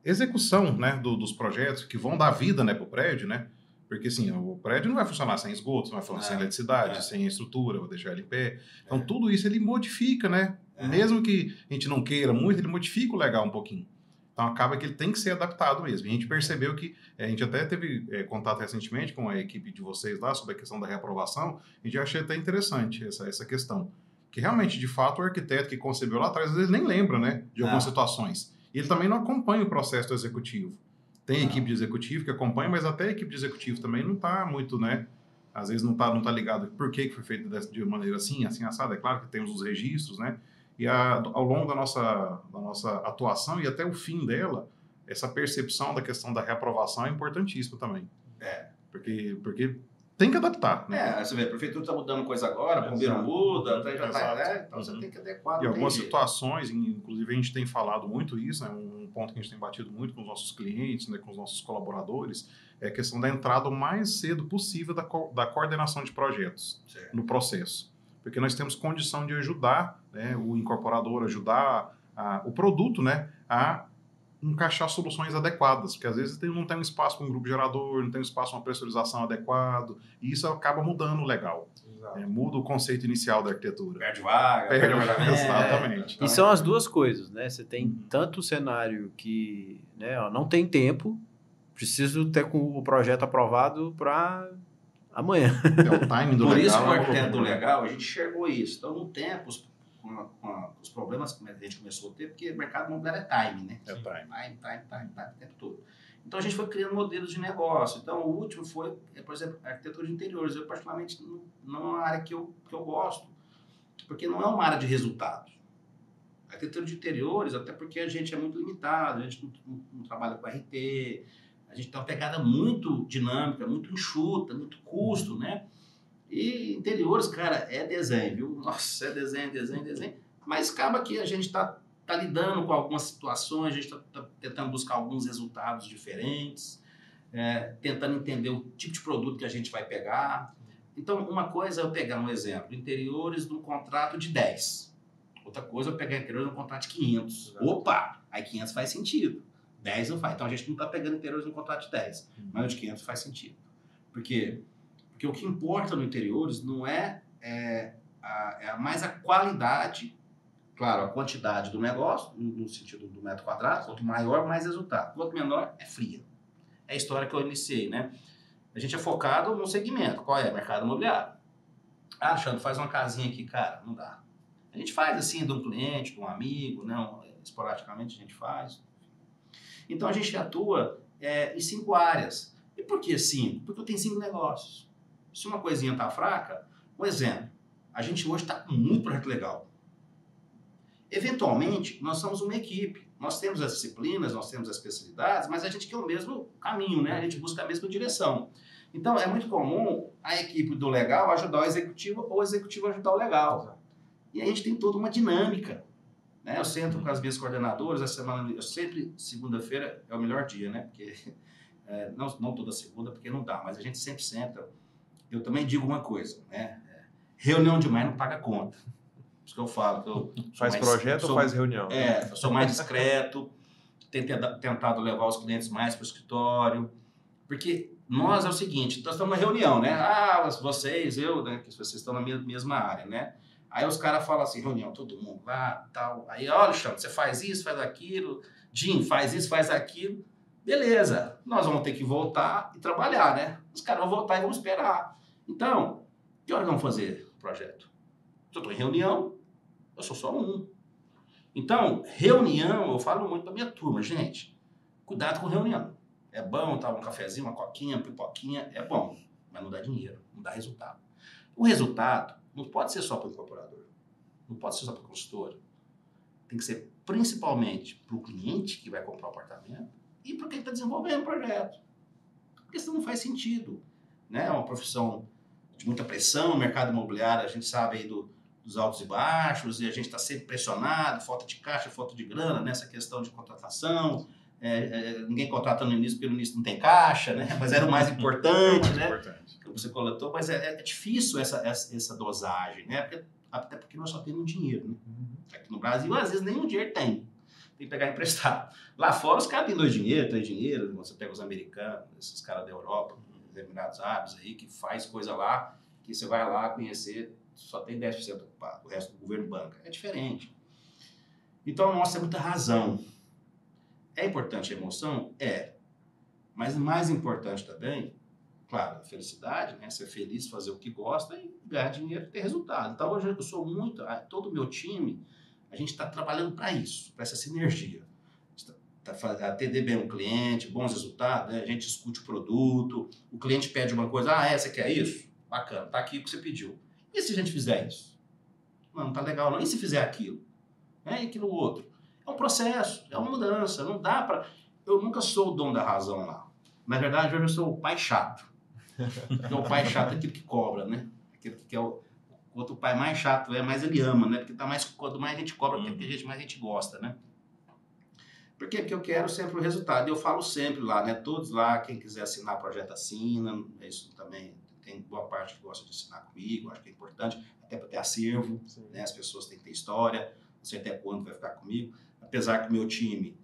execução, né, dos projetos que vão dar vida, né, para o prédio, né? Porque assim, o prédio não vai funcionar sem esgoto, não vai funcionar sem eletricidade, sem estrutura, vou deixar ele em pé. Então tudo isso ele modifica, né? Mesmo que a gente não queira muito, ele modifica o legal um pouquinho. Então acaba que ele tem que ser adaptado mesmo. E a gente percebeu que, a gente até teve contato recentemente com a equipe de vocês lá sobre a questão da reaprovação, a gente achei até interessante essa questão. Que realmente, de fato, o arquiteto que concebeu lá atrás, às vezes nem lembra, né, de algumas situações. E ele também não acompanha o processo do executivo. Tem equipe de executivo que acompanha, mas até a equipe de executivo também não está muito, né? Às vezes não tá ligado por que foi feito de maneira assim assada. É claro que temos os registros, né? E ao longo da nossa atuação e até o fim dela, essa percepção da questão da reaprovação é importantíssima também. É. Porque tem que adaptar, né? Você vê, a prefeitura está mudando coisa agora, o bombeiro muda, então você tem que adequar. E algumas situações, inclusive a gente tem falado muito isso, né? Um ponto que a gente tem batido muito com os nossos clientes, né? Com os nossos colaboradores, é a questão da entrada o mais cedo possível da coordenação de projetos no processo. Porque nós temos condição de ajudar, né, o incorporador, ajudar o produto, né, a encaixar soluções adequadas, porque às vezes não tem um espaço para um grupo gerador, não tem um espaço para uma pressurização adequado, e isso acaba mudando o legal. Muda o conceito inicial da arquitetura. Perde vaga. Exatamente. E são as duas coisas, né? Você tem tanto o cenário que, né, não tem tempo, preciso ter com o projeto aprovado para amanhã. É o timing do Por legal. Por isso que o arquiteto do legal, a gente enxergou isso. Então, no tempo, com os problemas que a gente começou a ter, porque o mercado imobiliário é time, né? É time. Time, o tempo todo. Então, a gente foi criando modelos de negócio. Então, o último foi, por exemplo, a arquitetura de interiores. Eu, particularmente, não é uma área que eu gosto, porque não é uma área de resultados. A arquitetura de interiores, até porque a gente é muito limitado, a gente não trabalha com RT, a gente tem uma pegada muito dinâmica, muito enxuta, muito custo, né? E interiores, cara, é desenho, viu? Nossa, é desenho. Mas acaba que a gente está lidando com algumas situações, a gente está tentando buscar alguns resultados diferentes, tentando entender o tipo de produto que a gente vai pegar. Então, uma coisa é eu pegar um exemplo, interiores de um contrato de 10. Outra coisa é eu pegar interiores de um contrato de 500. Opa! Aí 500 faz sentido. 10 não faz. Então, a gente não está pegando interiores de um contrato de 10. Mas o de 500 faz sentido. Por quê? Porque o que importa no interiores não é mais a qualidade, claro, a quantidade do negócio, no sentido do metro quadrado, quanto maior, mais resultado. Quanto menor, é fria. É a história que eu iniciei, né? A gente é focado no segmento. Qual é? Mercado imobiliário. Ah, Alexandre, faz uma casinha aqui. Cara, não dá. A gente faz assim, de um cliente, de um amigo, não, esporadicamente a gente faz. Então, a gente atua em 5 áreas. E por que 5? Porque eu tenho 5 negócios. Se uma coisinha está fraca, um exemplo, a gente hoje está com muito projeto legal. Eventualmente, nós somos uma equipe. Nós temos as disciplinas, nós temos as especialidades, mas a gente quer o mesmo caminho, né? A gente busca a mesma direção. Então, é muito comum a equipe do legal ajudar o executivo ou o executivo ajudar o legal. E a gente tem toda uma dinâmica. Né? Eu sento com as minhas coordenadoras, segunda-feira é o melhor dia, né? Porque, não toda segunda, porque não dá, mas a gente sempre senta. Eu também digo uma coisa, né? Reunião demais não paga conta. Isso que eu falo. Que eu faz projeto ou faz reunião? Eu sou mais discreto, tenho tentado levar os clientes mais para o escritório, porque nós é o seguinte, nós estamos numa reunião, né? Vocês, eu, né? Que vocês estão na mesma área, né? Aí os caras falam assim, reunião, todo mundo lá, tal. Aí, olha, Alexandre, você faz isso, faz aquilo. Jim, faz isso, faz aquilo. Beleza, nós vamos ter que voltar e trabalhar, né? Os caras vão voltar e vão esperar. Então, que hora vamos fazer o projeto? Se eu estou em reunião, eu sou só um. Então, reunião, eu falo muito para minha turma, gente, cuidado com reunião. É bom, tá, um cafezinho, uma coquinha, uma pipoquinha, é bom, mas não dá dinheiro, não dá resultado. O resultado não pode ser só para o incorporador, não pode ser só para o consultor. Tem que ser principalmente para o cliente que vai comprar o apartamento e para quem está desenvolvendo o projeto. Porque senão não faz sentido. Né? É uma profissão de muita pressão, o mercado imobiliário, a gente sabe aí dos altos e baixos, e a gente está sempre pressionado, falta de caixa, falta de grana, nessa questão de contratação. Ninguém contrata no início, porque no início não tem caixa, né? Mas era o mais importante, né? Que você coletou, mas é difícil essa dosagem, né? Até porque nós só temos dinheiro, né? Aqui no Brasil, às vezes, nenhum dinheiro tem que pegar emprestado. Lá fora, os caras têm 2 dinheiros, 3 dinheiros, você pega os americanos, esses caras da Europa, os Emirados Árabes aí, que faz coisa lá, que você vai lá conhecer, só tem 10% ocupado, o resto do governo banca. É diferente. Então, nós temos muita razão. É importante a emoção? É. Mas mais importante também, claro, a felicidade, né? Ser feliz, fazer o que gosta e ganhar dinheiro e ter resultado. Então, hoje eu sou muito, todo o meu time, a gente está trabalhando para isso, para essa sinergia. Atender bem o cliente, bons resultados, né? A gente discute o produto, o cliente pede uma coisa, você quer isso? Bacana, tá aqui o que você pediu. E se a gente fizer isso? Não tá legal não. E se fizer aquilo? E aquilo outro? É um processo, é uma mudança, não dá para... eu nunca sou o dono da razão lá. Na verdade, hoje eu sou o pai chato. Porque o pai chato é aquele que cobra, né? Aquele que é o outro pai mais chato, mais ele ama, né? Porque quanto mais a gente cobra, mais a gente gosta, né? Por quê? Porque eu quero sempre o resultado. Eu falo sempre lá, né? Todos lá, quem quiser assinar o projeto assina. Isso também tem boa parte que gosta de assinar comigo, acho que é importante, até para ter acervo, né? As pessoas têm que ter história, não sei até quando vai ficar comigo. Apesar que o meu time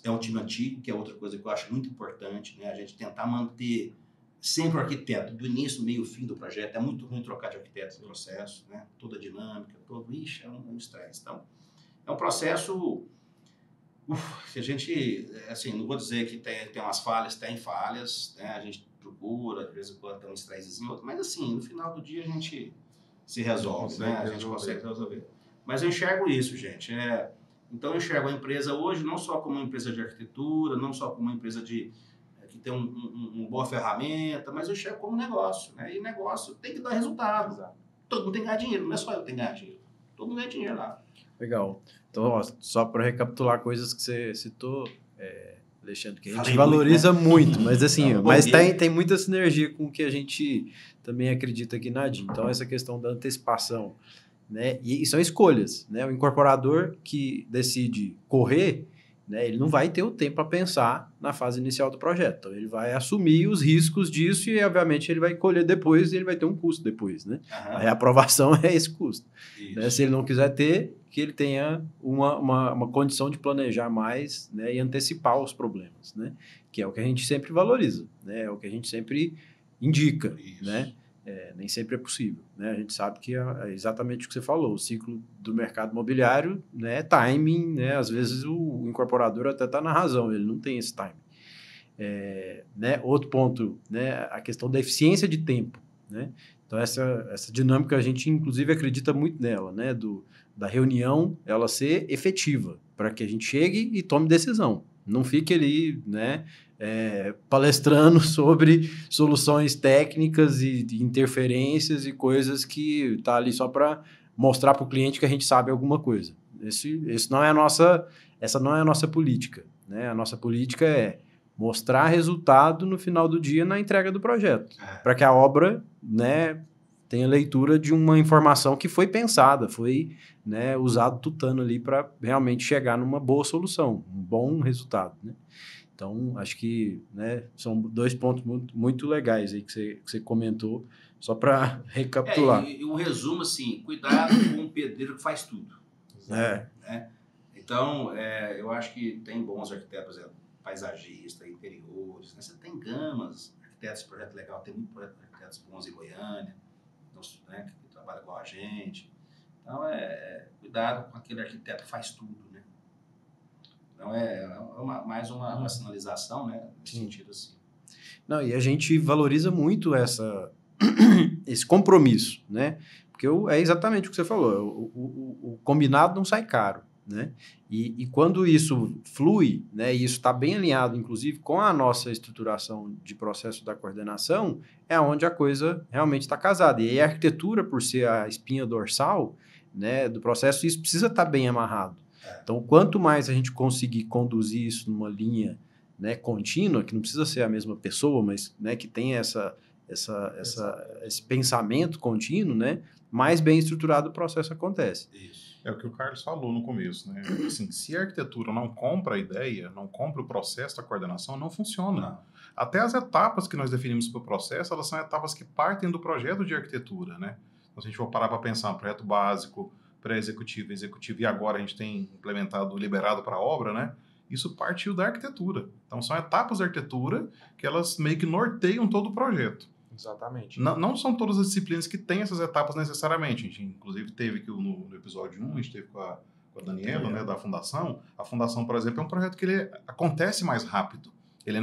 é um time antigo, que é outra coisa que eu acho muito importante, né? A gente tentar manter sempre o arquiteto, do início, meio, fim do projeto. É muito ruim trocar de arquiteto no processo, né? Toda a dinâmica, é um estresse. Então, é um processo que a gente, assim, não vou dizer que tem umas falhas, tem falhas, né? A gente procura, de vez em quando tem um estressezinho, mas assim, no final do dia a gente se resolve, né? A gente consegue resolver. Mas eu enxergo isso, gente. Então eu enxergo a empresa hoje não só como uma empresa de arquitetura, não só como uma empresa que tem uma boa ferramenta, mas eu enxergo como negócio, né? E negócio tem que dar resultado. Exato. Todo mundo tem que ganhar dinheiro, não é só eu que tenho que ganhar dinheiro. Todo mundo ganha dinheiro lá. Legal. Então, ó, só para recapitular coisas que você citou, Alexandre, que a gente valoriza muito, mas assim, mas tem muita sinergia com o que a gente também acredita aqui na DIN. Então, essa questão da antecipação, né? E são escolhas, né? O incorporador que decide correr, né, ele não vai ter o tempo para pensar na fase inicial do projeto. Então, ele vai assumir os riscos disso e, obviamente, ele vai colher depois e ele vai ter um custo depois, né? A reaprovação é esse custo. Né? Se ele não quiser ter, que ele tenha uma condição de planejar mais, né, e antecipar os problemas, né? Que é o que a gente sempre valoriza, né? É o que a gente sempre indica, né? Nem sempre é possível, né? A gente sabe que é exatamente o que você falou, o ciclo do mercado imobiliário, né, timing, né? Às vezes o incorporador até está na razão, ele não tem esse timing. Né? Outro ponto, né, a questão da eficiência de tempo, né? Então, essa dinâmica a gente, inclusive, acredita muito nela, né? Da reunião, ela ser efetiva, para que a gente chegue e tome decisão. Não fique ali, né, palestrando sobre soluções técnicas e de interferências e coisas que tá ali só para mostrar para o cliente que a gente sabe alguma coisa. Essa não é a nossa política, né? A nossa política é mostrar resultado no final do dia na entrega do projeto, para que a obra, né, tenha leitura de uma informação que foi pensada, foi, né, usado tutano ali para realmente chegar numa boa solução, um bom resultado, né? Então, acho que, né, são 2 pontos muito, muito legais aí que você comentou, só para recapitular. E um resumo assim, cuidado com o pedreiro que faz tudo. Né? Então, eu acho que tem bons arquitetos, por exemplo, paisagista, interiores, né? Você tem gamas, arquitetos de projeto legal, tem muito arquitetos bons em Goiânia, né, que trabalha com a gente. Então, cuidado com aquele arquiteto que faz tudo, né? Então, mais uma sinalização, né, nesse sentido assim. Não, e a gente valoriza muito esse compromisso, né? Porque é exatamente o que você falou, o combinado não sai caro, né? E quando isso flui, né, e isso está bem alinhado, inclusive, com a nossa estruturação de processo da coordenação, é onde a coisa realmente está casada. E aí a arquitetura, por ser a espinha dorsal, né, do processo, isso precisa estar bem amarrado. Então, quanto mais a gente conseguir conduzir isso numa linha, né, contínua, que não precisa ser a mesma pessoa, mas, né, que tenha esse pensamento contínuo, né, mais bem estruturado o processo acontece. Isso. É o que o Carlos falou no começo, né? Assim, se a arquitetura não compra a ideia, não compra o processo da coordenação, não funciona. Não. Até as etapas que nós definimos para o processo, elas são etapas que partem do projeto de arquitetura, né? Então, se a gente for parar para pensar um projeto básico, pré-executivo, executivo, e agora a gente tem implementado, liberado para a obra, né? Isso partiu da arquitetura. Então, são etapas da arquitetura que elas meio que norteiam todo o projeto. Exatamente. Não são todas as disciplinas que têm essas etapas necessariamente. A gente, inclusive, teve aqui no episódio 1, a gente teve com a Daniela, né, da Fundação. A Fundação, por exemplo, é um projeto que ele acontece mais rápido. Ele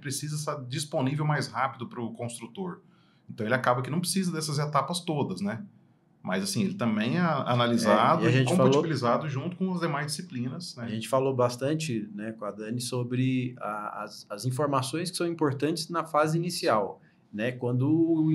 precisa estar disponível mais rápido para o construtor. Então, ele acaba que não precisa dessas etapas todas, né? Mas, assim, ele também é analisado e compatibilizado junto com as demais disciplinas. Né? A gente falou bastante, né, com a Dani sobre as informações que são importantes na fase inicial, né, quando o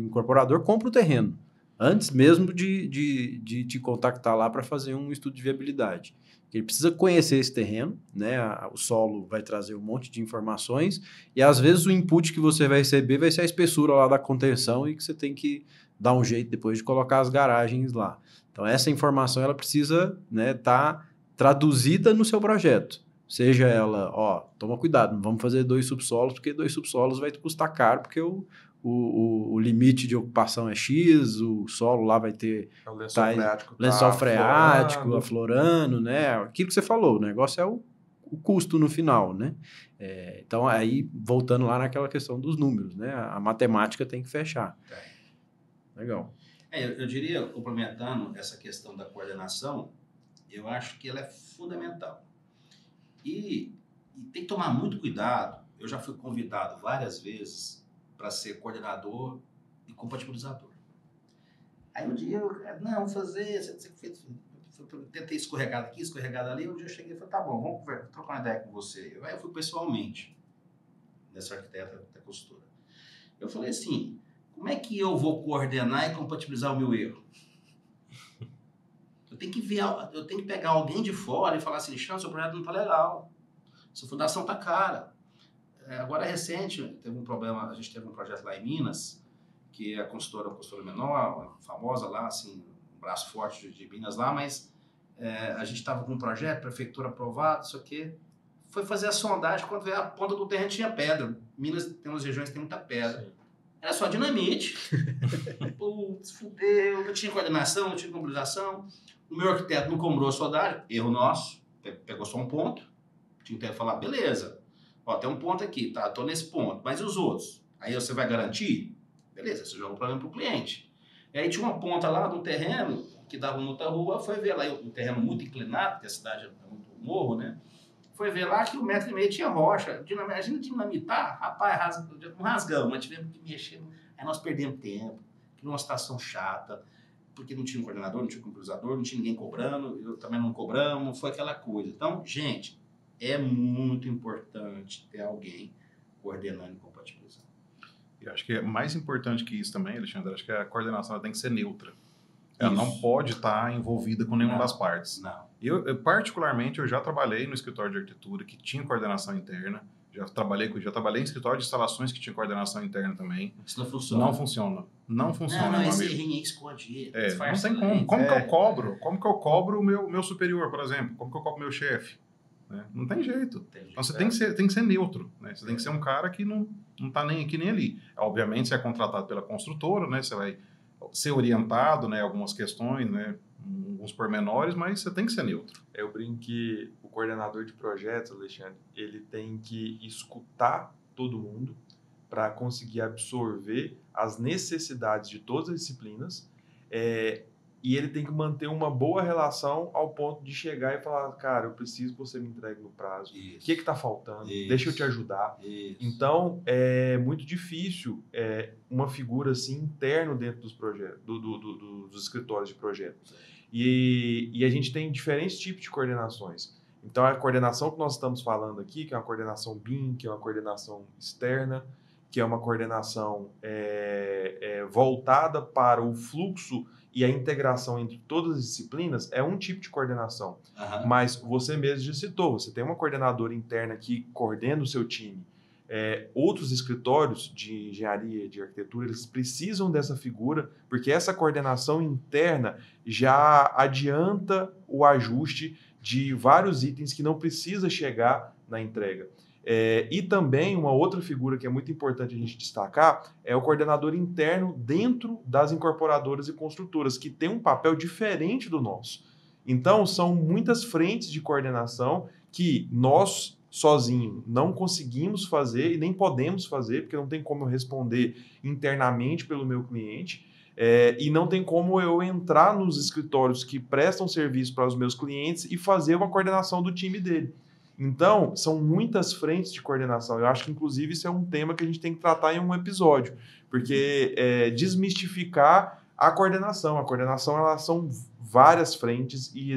incorporador compra o terreno. antes mesmo de te contactar lá para fazer um estudo de viabilidade. Ele precisa conhecer esse terreno, né? O solo vai trazer um monte de informações e às vezes o input que você vai receber vai ser a espessura lá da contenção e que você tem que dar um jeito depois de colocar as garagens lá. Então essa informação ela precisa, né, tá traduzida no seu projeto. Seja ela, toma cuidado, não vamos fazer 2 subsolos, porque 2 subsolos vai te custar caro, porque o limite de ocupação é X, o solo lá vai ter O lençol freático aflorando, né? Aquilo que você falou, o negócio é o custo no final, né? Então, aí, voltando lá naquela questão dos números, né? A matemática tem que fechar. Legal. Eu diria, complementando essa questão da coordenação, eu acho que ela é fundamental. E tem que tomar muito cuidado. Eu já fui convidado várias vezes para ser coordenador e compatibilizador. Aí um dia eu tentei escorregar daqui, escorregar dali. Um dia eu cheguei e falei, tá bom, vamos trocar uma ideia com você. Aí eu fui pessoalmente nessa arquiteta da consultora. Eu falei assim, como é que eu vou coordenar e compatibilizar o meu erro? Eu tenho que pegar alguém de fora e falar assim, Alexandre, seu projeto não está legal. Sua fundação está cara. Agora, recente, teve um problema, a gente teve um projeto lá em Minas, que a consultora menor, famosa lá, assim, um braço forte de Minas lá, mas a gente estava com um projeto, prefeitura aprovada, isso aqui, foi fazer a sondagem, quando veio a ponta do terreno tinha pedra. Minas tem umas regiões que tem muita pedra. Sim. Era só dinamite. Putz, fudeu, não tinha coordenação, não tinha mobilização. O meu arquiteto não comprou a sondagem, erro nosso, pegou só um ponto. Tinha que falar, beleza, tem um ponto aqui, tá? Tô nesse ponto, mas e os outros? Aí você vai garantir? Beleza, você joga o problema pro cliente. E aí tinha uma ponta lá de um terreno que dava uma outra rua, foi ver lá, um terreno muito inclinado, porque a cidade é muito morro, né? Foi ver lá que 1,5 m tinha rocha. Imagina dinamitar, rapaz, não rasgamos, mas tivemos que mexer. Aí nós perdemos tempo, criou uma situação chata, porque não tinha um coordenador, não tinha um computador, não tinha ninguém cobrando, eu também não cobramos, foi aquela coisa. Então, gente, é muito importante ter alguém coordenando e compatibilizando. E acho que é mais importante que isso também, Alexandre, acho que a coordenação tem que ser neutra. Ela não pode estar envolvida com nenhuma das partes. Não. Eu, particularmente, eu já trabalhei no escritório de arquitetura que tinha coordenação interna, já trabalhei em escritório de instalações que tinha coordenação interna também. Isso não funciona. Não funciona, meu esse rinha escondido. Não tem como. Como que eu cobro? Como que eu cobro o meu superior, por exemplo? Como que eu cobro o meu chefe? Não tem jeito. Então você tem que ser neutro. Né? Você tem que ser um cara que não está nem aqui nem ali. Obviamente, você é contratado pela construtora, né? Você vai ser orientado, né? Algumas questões, né? Alguns pormenores, mas você tem que ser neutro. Eu brinco que o coordenador de projetos, Alexandre, ele tem que escutar todo mundo para conseguir absorver as necessidades de todas as disciplinas e ele tem que manter uma boa relação ao ponto de chegar e falar, cara, eu preciso que você me entregue no prazo. O que está faltando? Deixa eu te ajudar. Então, é muito difícil uma figura assim interno dentro dos projetos, dos escritórios de projeto. E a gente tem diferentes tipos de coordenações. Então, a coordenação que nós estamos falando aqui, que é uma coordenação BIM, que é uma coordenação externa, que é uma coordenação voltada para o fluxo e a integração entre todas as disciplinas, é um tipo de coordenação. Uhum. Mas você mesmo já citou, você tem uma coordenadora interna que coordena o seu time. Outros escritórios de engenharia, de arquitetura, eles precisam dessa figura, porque essa coordenação interna já adianta o ajuste de vários itens que não precisa chegar na entrega. E também uma outra figura que é muito importante a gente destacar é o coordenador interno dentro das incorporadoras e construtoras, que tem um papel diferente do nosso. Então, são muitas frentes de coordenação que nós sozinho não conseguimos fazer e nem podemos fazer, porque não tem como eu responder internamente pelo meu cliente, e não tem como eu entrar nos escritórios que prestam serviço para os meus clientes e fazer uma coordenação do time dele. Então, são muitas frentes de coordenação. Eu acho que, inclusive, isso é um tema que a gente tem que tratar em um episódio, porque desmistificar a coordenação. A coordenação, elas são várias frentes e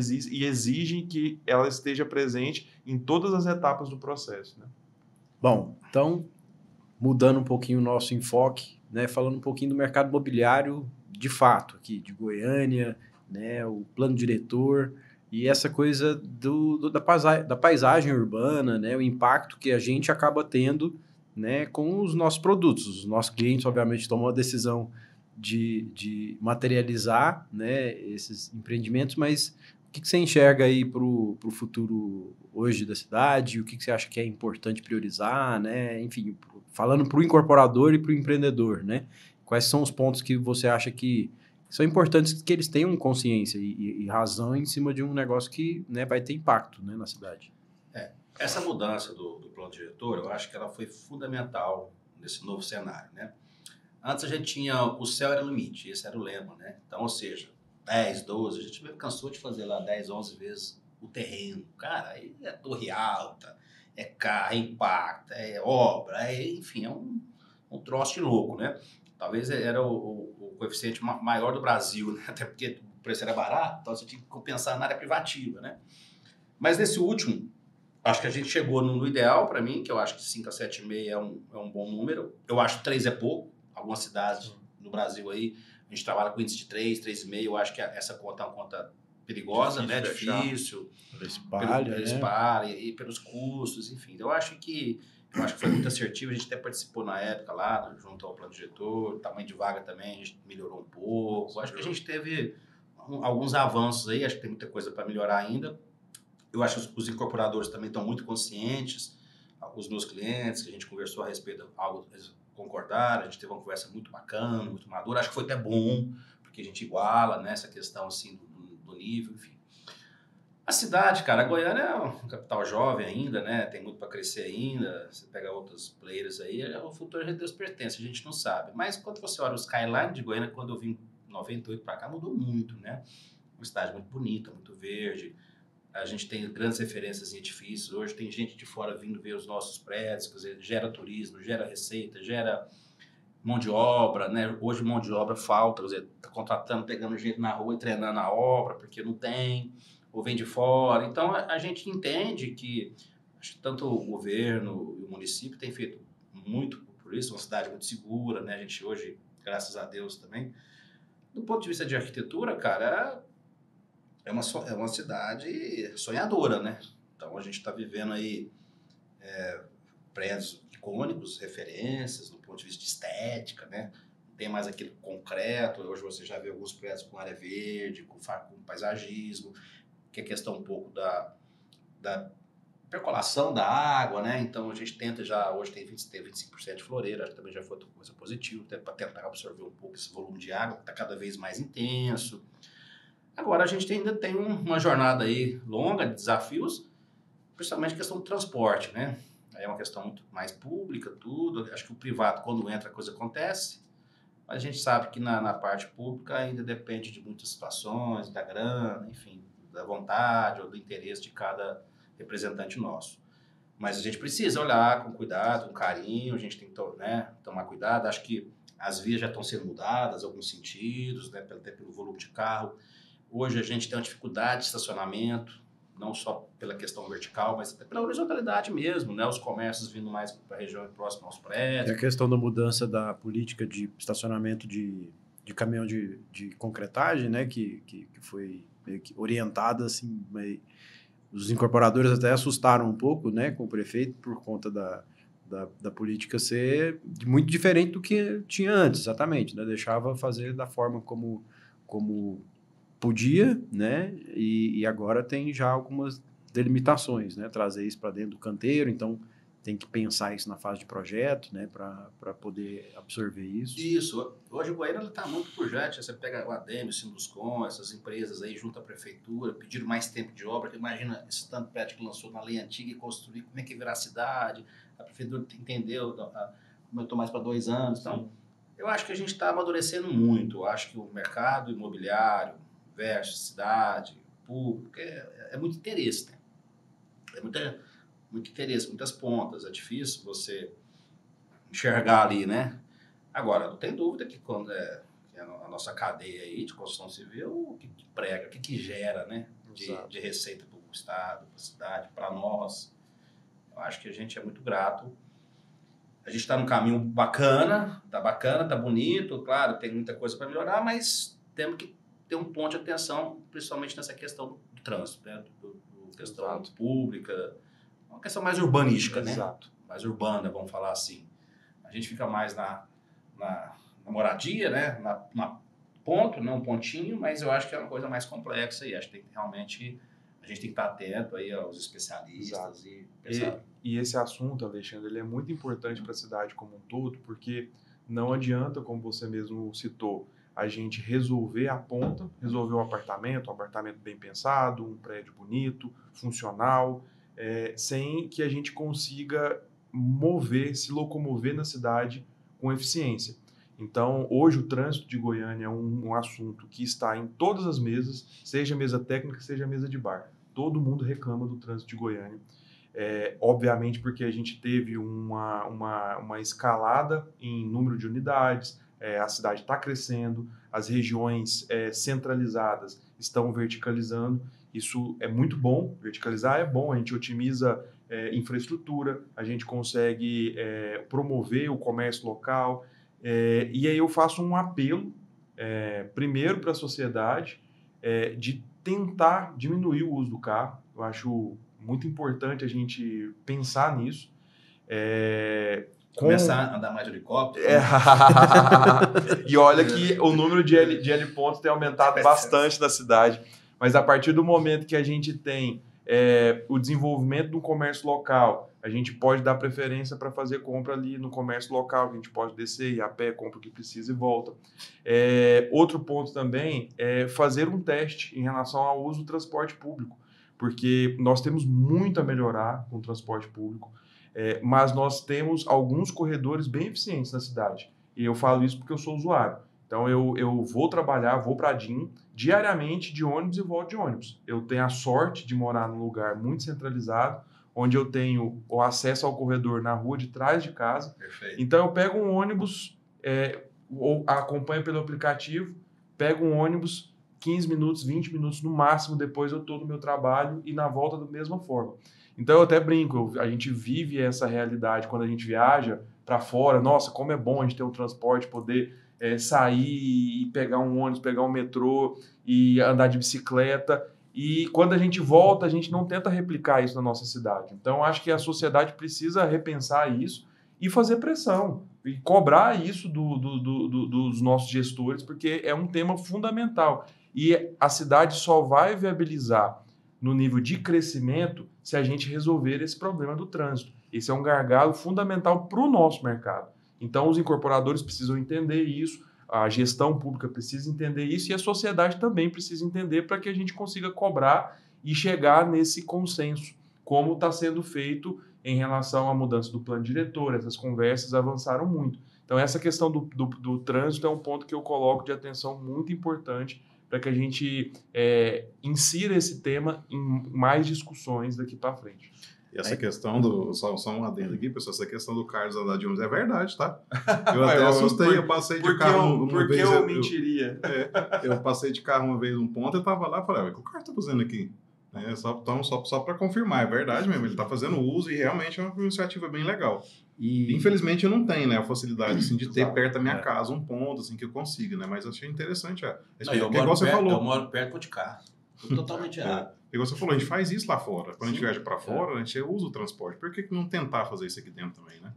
exigem que ela esteja presente em todas as etapas do processo. Né? Bom, então, mudando um pouquinho o nosso enfoque, né? Falando um pouquinho do mercado imobiliário de fato aqui, de Goiânia, né? O plano diretor e essa coisa da paisagem urbana, né? O impacto que a gente acaba tendo, né? Com os nossos produtos. Os nossos clientes, obviamente, tomam a decisão de materializar, né? Esses empreendimentos, mas o que você enxerga aí para o futuro hoje da cidade? O que você acha que é importante priorizar, né? Enfim, falando para o incorporador e para o empreendedor, né? Quais são os pontos que você acha que são importantes que eles tenham consciência e razão em cima de um negócio que, né, vai ter impacto, né, na cidade? Essa mudança do plano diretor, eu acho que ela foi fundamental nesse novo cenário, né? Antes a gente tinha o céu era o limite, esse era o lema, né? Então, ou seja, 10, 12, a gente mesmo cansou de fazer lá 10, 11 vezes o terreno. Cara, aí é torre alta, é carro, é impacto, é obra, enfim, é um troço de louco, né? Talvez era o coeficiente maior do Brasil, né? Até porque o preço era barato, então você tinha que compensar na área privativa, né? Mas nesse último, acho que a gente chegou no ideal para mim, que eu acho que 5 a 7,5 é um bom número. Eu acho que 3 é pouco. Algumas cidades no Brasil aí, a gente trabalha com índice de 3, 3,5. Eu acho que essa conta é uma conta perigosa, Difícil né? de achar. Difícil. Pela espalha, Pela né? espalha e pelos custos, enfim. Eu acho que foi muito assertivo. A gente até participou na época lá, junto ao plano diretor. O tamanho de vaga também a gente melhorou um pouco. Acho que a gente teve alguns avanços aí. Acho que tem muita coisa para melhorar ainda. Eu acho que os incorporadores também estão muito conscientes. Os meus clientes, que a gente conversou a respeito de algo, eles concordaram, a gente teve uma conversa muito bacana, muito madura. Acho que foi até bom, porque a gente iguala, né, essa questão assim, do nível, enfim. A cidade, cara, a Goiânia é um capital jovem ainda, né? Tem muito para crescer ainda. Você pega outros players aí, o futuro de Deus pertence, a gente não sabe. Mas quando você olha o skyline de Goiânia, quando eu vim em 98 para cá, mudou muito, né? Uma cidade muito bonita, muito verde. A gente tem grandes referências em edifícios. Hoje tem gente de fora vindo ver os nossos prédios, quer dizer, gera turismo, gera receita, gera mão de obra, né? Hoje mão de obra falta, quer dizer, tá contratando, pegando gente na rua e treinando a obra, porque não tem, ou vem de fora. Então a gente entende que acho que tanto o governo e o município têm feito muito por isso, uma cidade muito segura, né? A gente hoje, graças a Deus também. Do ponto de vista de arquitetura, cara, é uma cidade sonhadora, né? Então a gente está vivendo aí prédios icônicos, referências do ponto de vista de estética, né? Não tem mais aquele concreto. Hoje você já vê alguns prédios com área verde, com paisagismo, que é questão um pouco da percolação da água, né? Então a gente tenta já, hoje tem 25% de floreira, acho que também já foi outra coisa positiva, para tentar absorver um pouco esse volume de água, que está cada vez mais intenso. Agora a gente ainda tem uma jornada aí longa de desafios, principalmente a questão do transporte, né? Aí é uma questão muito mais pública, tudo. Acho que o privado, quando entra, a coisa acontece. Mas a gente sabe que na parte pública ainda depende de muitas situações, da grana, enfim, da vontade ou do interesse de cada representante nosso. Mas a gente precisa olhar com cuidado, com carinho, a gente tem que, né, tomar cuidado. Acho que as vias já estão sendo mudadas, em alguns sentidos, né, até pelo volume de carro. Hoje a gente tem uma dificuldade de estacionamento, não só pela questão vertical, mas até pela horizontalidade mesmo, né? Os comércios vindo mais para a região próxima aos prédios. É a questão da mudança da política de estacionamento de caminhão de concretagem, né? Que foi meio que orientada, assim, os incorporadores até assustaram um pouco, né? Com o prefeito por conta da política ser muito diferente do que tinha antes, exatamente, né? Deixava fazer da forma como podia, né? E agora tem já algumas delimitações, né? Trazer isso para dentro do canteiro, então tem que pensar isso na fase de projeto, né? Para poder absorver isso. Isso. Hoje o Goiânia está muito pujante. Você pega o ADEME, o Sinduscom, essas empresas aí junto à prefeitura, pediram mais tempo de obra. Imagina esse tanto prédio que lançou na lei antiga e construir, como é que virá a cidade. A prefeitura entendeu, aumentou mais para 2 anos. Então, eu acho que a gente está amadurecendo muito. Eu acho que o mercado imobiliário versus cidade, público, é muito interesse, né? É muito interesse, muitas pontas. É difícil você enxergar ali, né? Agora, não tem dúvida que quando que a nossa cadeia aí de construção civil, o que prega, o que gera, né? De receita para o Estado, para a cidade, para nós. Eu acho que a gente é muito grato. a gente está num caminho bacana, tá bonito, claro, tem muita coisa para melhorar, mas temos que ter um ponto de atenção, principalmente nessa questão do trânsito, né? Do questão pública, uma questão mais urbanística, né? Mais urbana, vamos falar assim. A gente fica mais na moradia, né? Na ponto, não um pontinho, mas eu acho que é uma coisa mais complexa e acho que realmente a gente tem que estar atento aí aos especialistas e pensar. E esse assunto, Alexandre, ele é muito importante para a cidade como um todo, porque não adianta, como você mesmo citou, a gente resolver a ponta, resolver um apartamento bem pensado, um prédio bonito, funcional, sem que a gente consiga se locomover na cidade com eficiência. Então, hoje o trânsito de Goiânia é um assunto que está em todas as mesas, seja mesa técnica, seja mesa de bar. Todo mundo reclama do trânsito de Goiânia. Obviamente porque a gente teve uma escalada em número de unidades, a cidade está crescendo, as regiões centralizadas estão verticalizando. Isso é muito bom, verticalizar é bom, a gente otimiza infraestrutura, a gente consegue promover o comércio local. E aí eu faço um apelo, primeiro para a sociedade, de tentar diminuir o uso do carro. Eu acho muito importante a gente pensar nisso. Começar a andar mais de helicóptero. E olha que o número de helipontos tem aumentado bastante na cidade. Mas a partir do momento que a gente tem o desenvolvimento do comércio local, a gente pode dar preferência para fazer compra ali no comércio local, a gente pode descer, ir a pé, compra o que precisa e volta. Outro ponto também é fazer um teste em relação ao uso do transporte público, porque nós temos muito a melhorar com o transporte público, mas nós temos alguns corredores bem eficientes na cidade. E eu falo isso porque eu sou usuário. Então, eu vou trabalhar, vou para a DIM diariamente de ônibus e volto de ônibus. Eu tenho a sorte de morar num lugar muito centralizado, onde eu tenho o acesso ao corredor na rua de trás de casa. Perfeito. Então, eu pego um ônibus, ou acompanho pelo aplicativo, pego um ônibus, 15 minutos, 20 minutos no máximo, depois eu estou no meu trabalho e na volta da mesma forma. Então, eu até brinco, a gente vive essa realidade quando a gente viaja para fora. Nossa, como é bom a gente ter um transporte, poder sair e pegar um ônibus, pegar um metrô e andar de bicicleta. E quando a gente volta, a gente não tenta replicar isso na nossa cidade. Então, acho que a sociedade precisa repensar isso e fazer pressão. E cobrar isso dos nossos gestores, porque é um tema fundamental. E a cidade só vai viabilizar no nível de crescimento se a gente resolver esse problema do trânsito. Esse é um gargalo fundamental para o nosso mercado. Então, os incorporadores precisam entender isso, a gestão pública precisa entender isso e a sociedade também precisa entender para que a gente consiga cobrar e chegar nesse consenso, como está sendo feito em relação à mudança do plano diretor. Essas conversas avançaram muito. Então, essa questão do trânsito é um ponto que eu coloco de atenção muito importante para que a gente insira esse tema em mais discussões daqui para frente. E essa questão só um adendo aqui, pessoal, essa questão do Carlos andar de ônibus é verdade, tá? Eu até assustei, eu passei de carro uma vez. Por que eu mentiria? Eu passei de carro uma vez num ponto, eu tava lá e falei, o que o cara tá fazendo aqui? Só para confirmar, é verdade mesmo, ele tá fazendo uso e realmente é uma iniciativa bem legal. E infelizmente eu não tenho, né, a facilidade assim, de ter perto da minha casa um ponto assim, que eu consiga, né? Mas eu achei interessante. Eu moro perto de carro. Totalmente errado. Igual você falou, a gente faz isso lá fora. Quando a gente viaja para fora, a gente usa o transporte. Por que não tentar fazer isso aqui dentro também, né?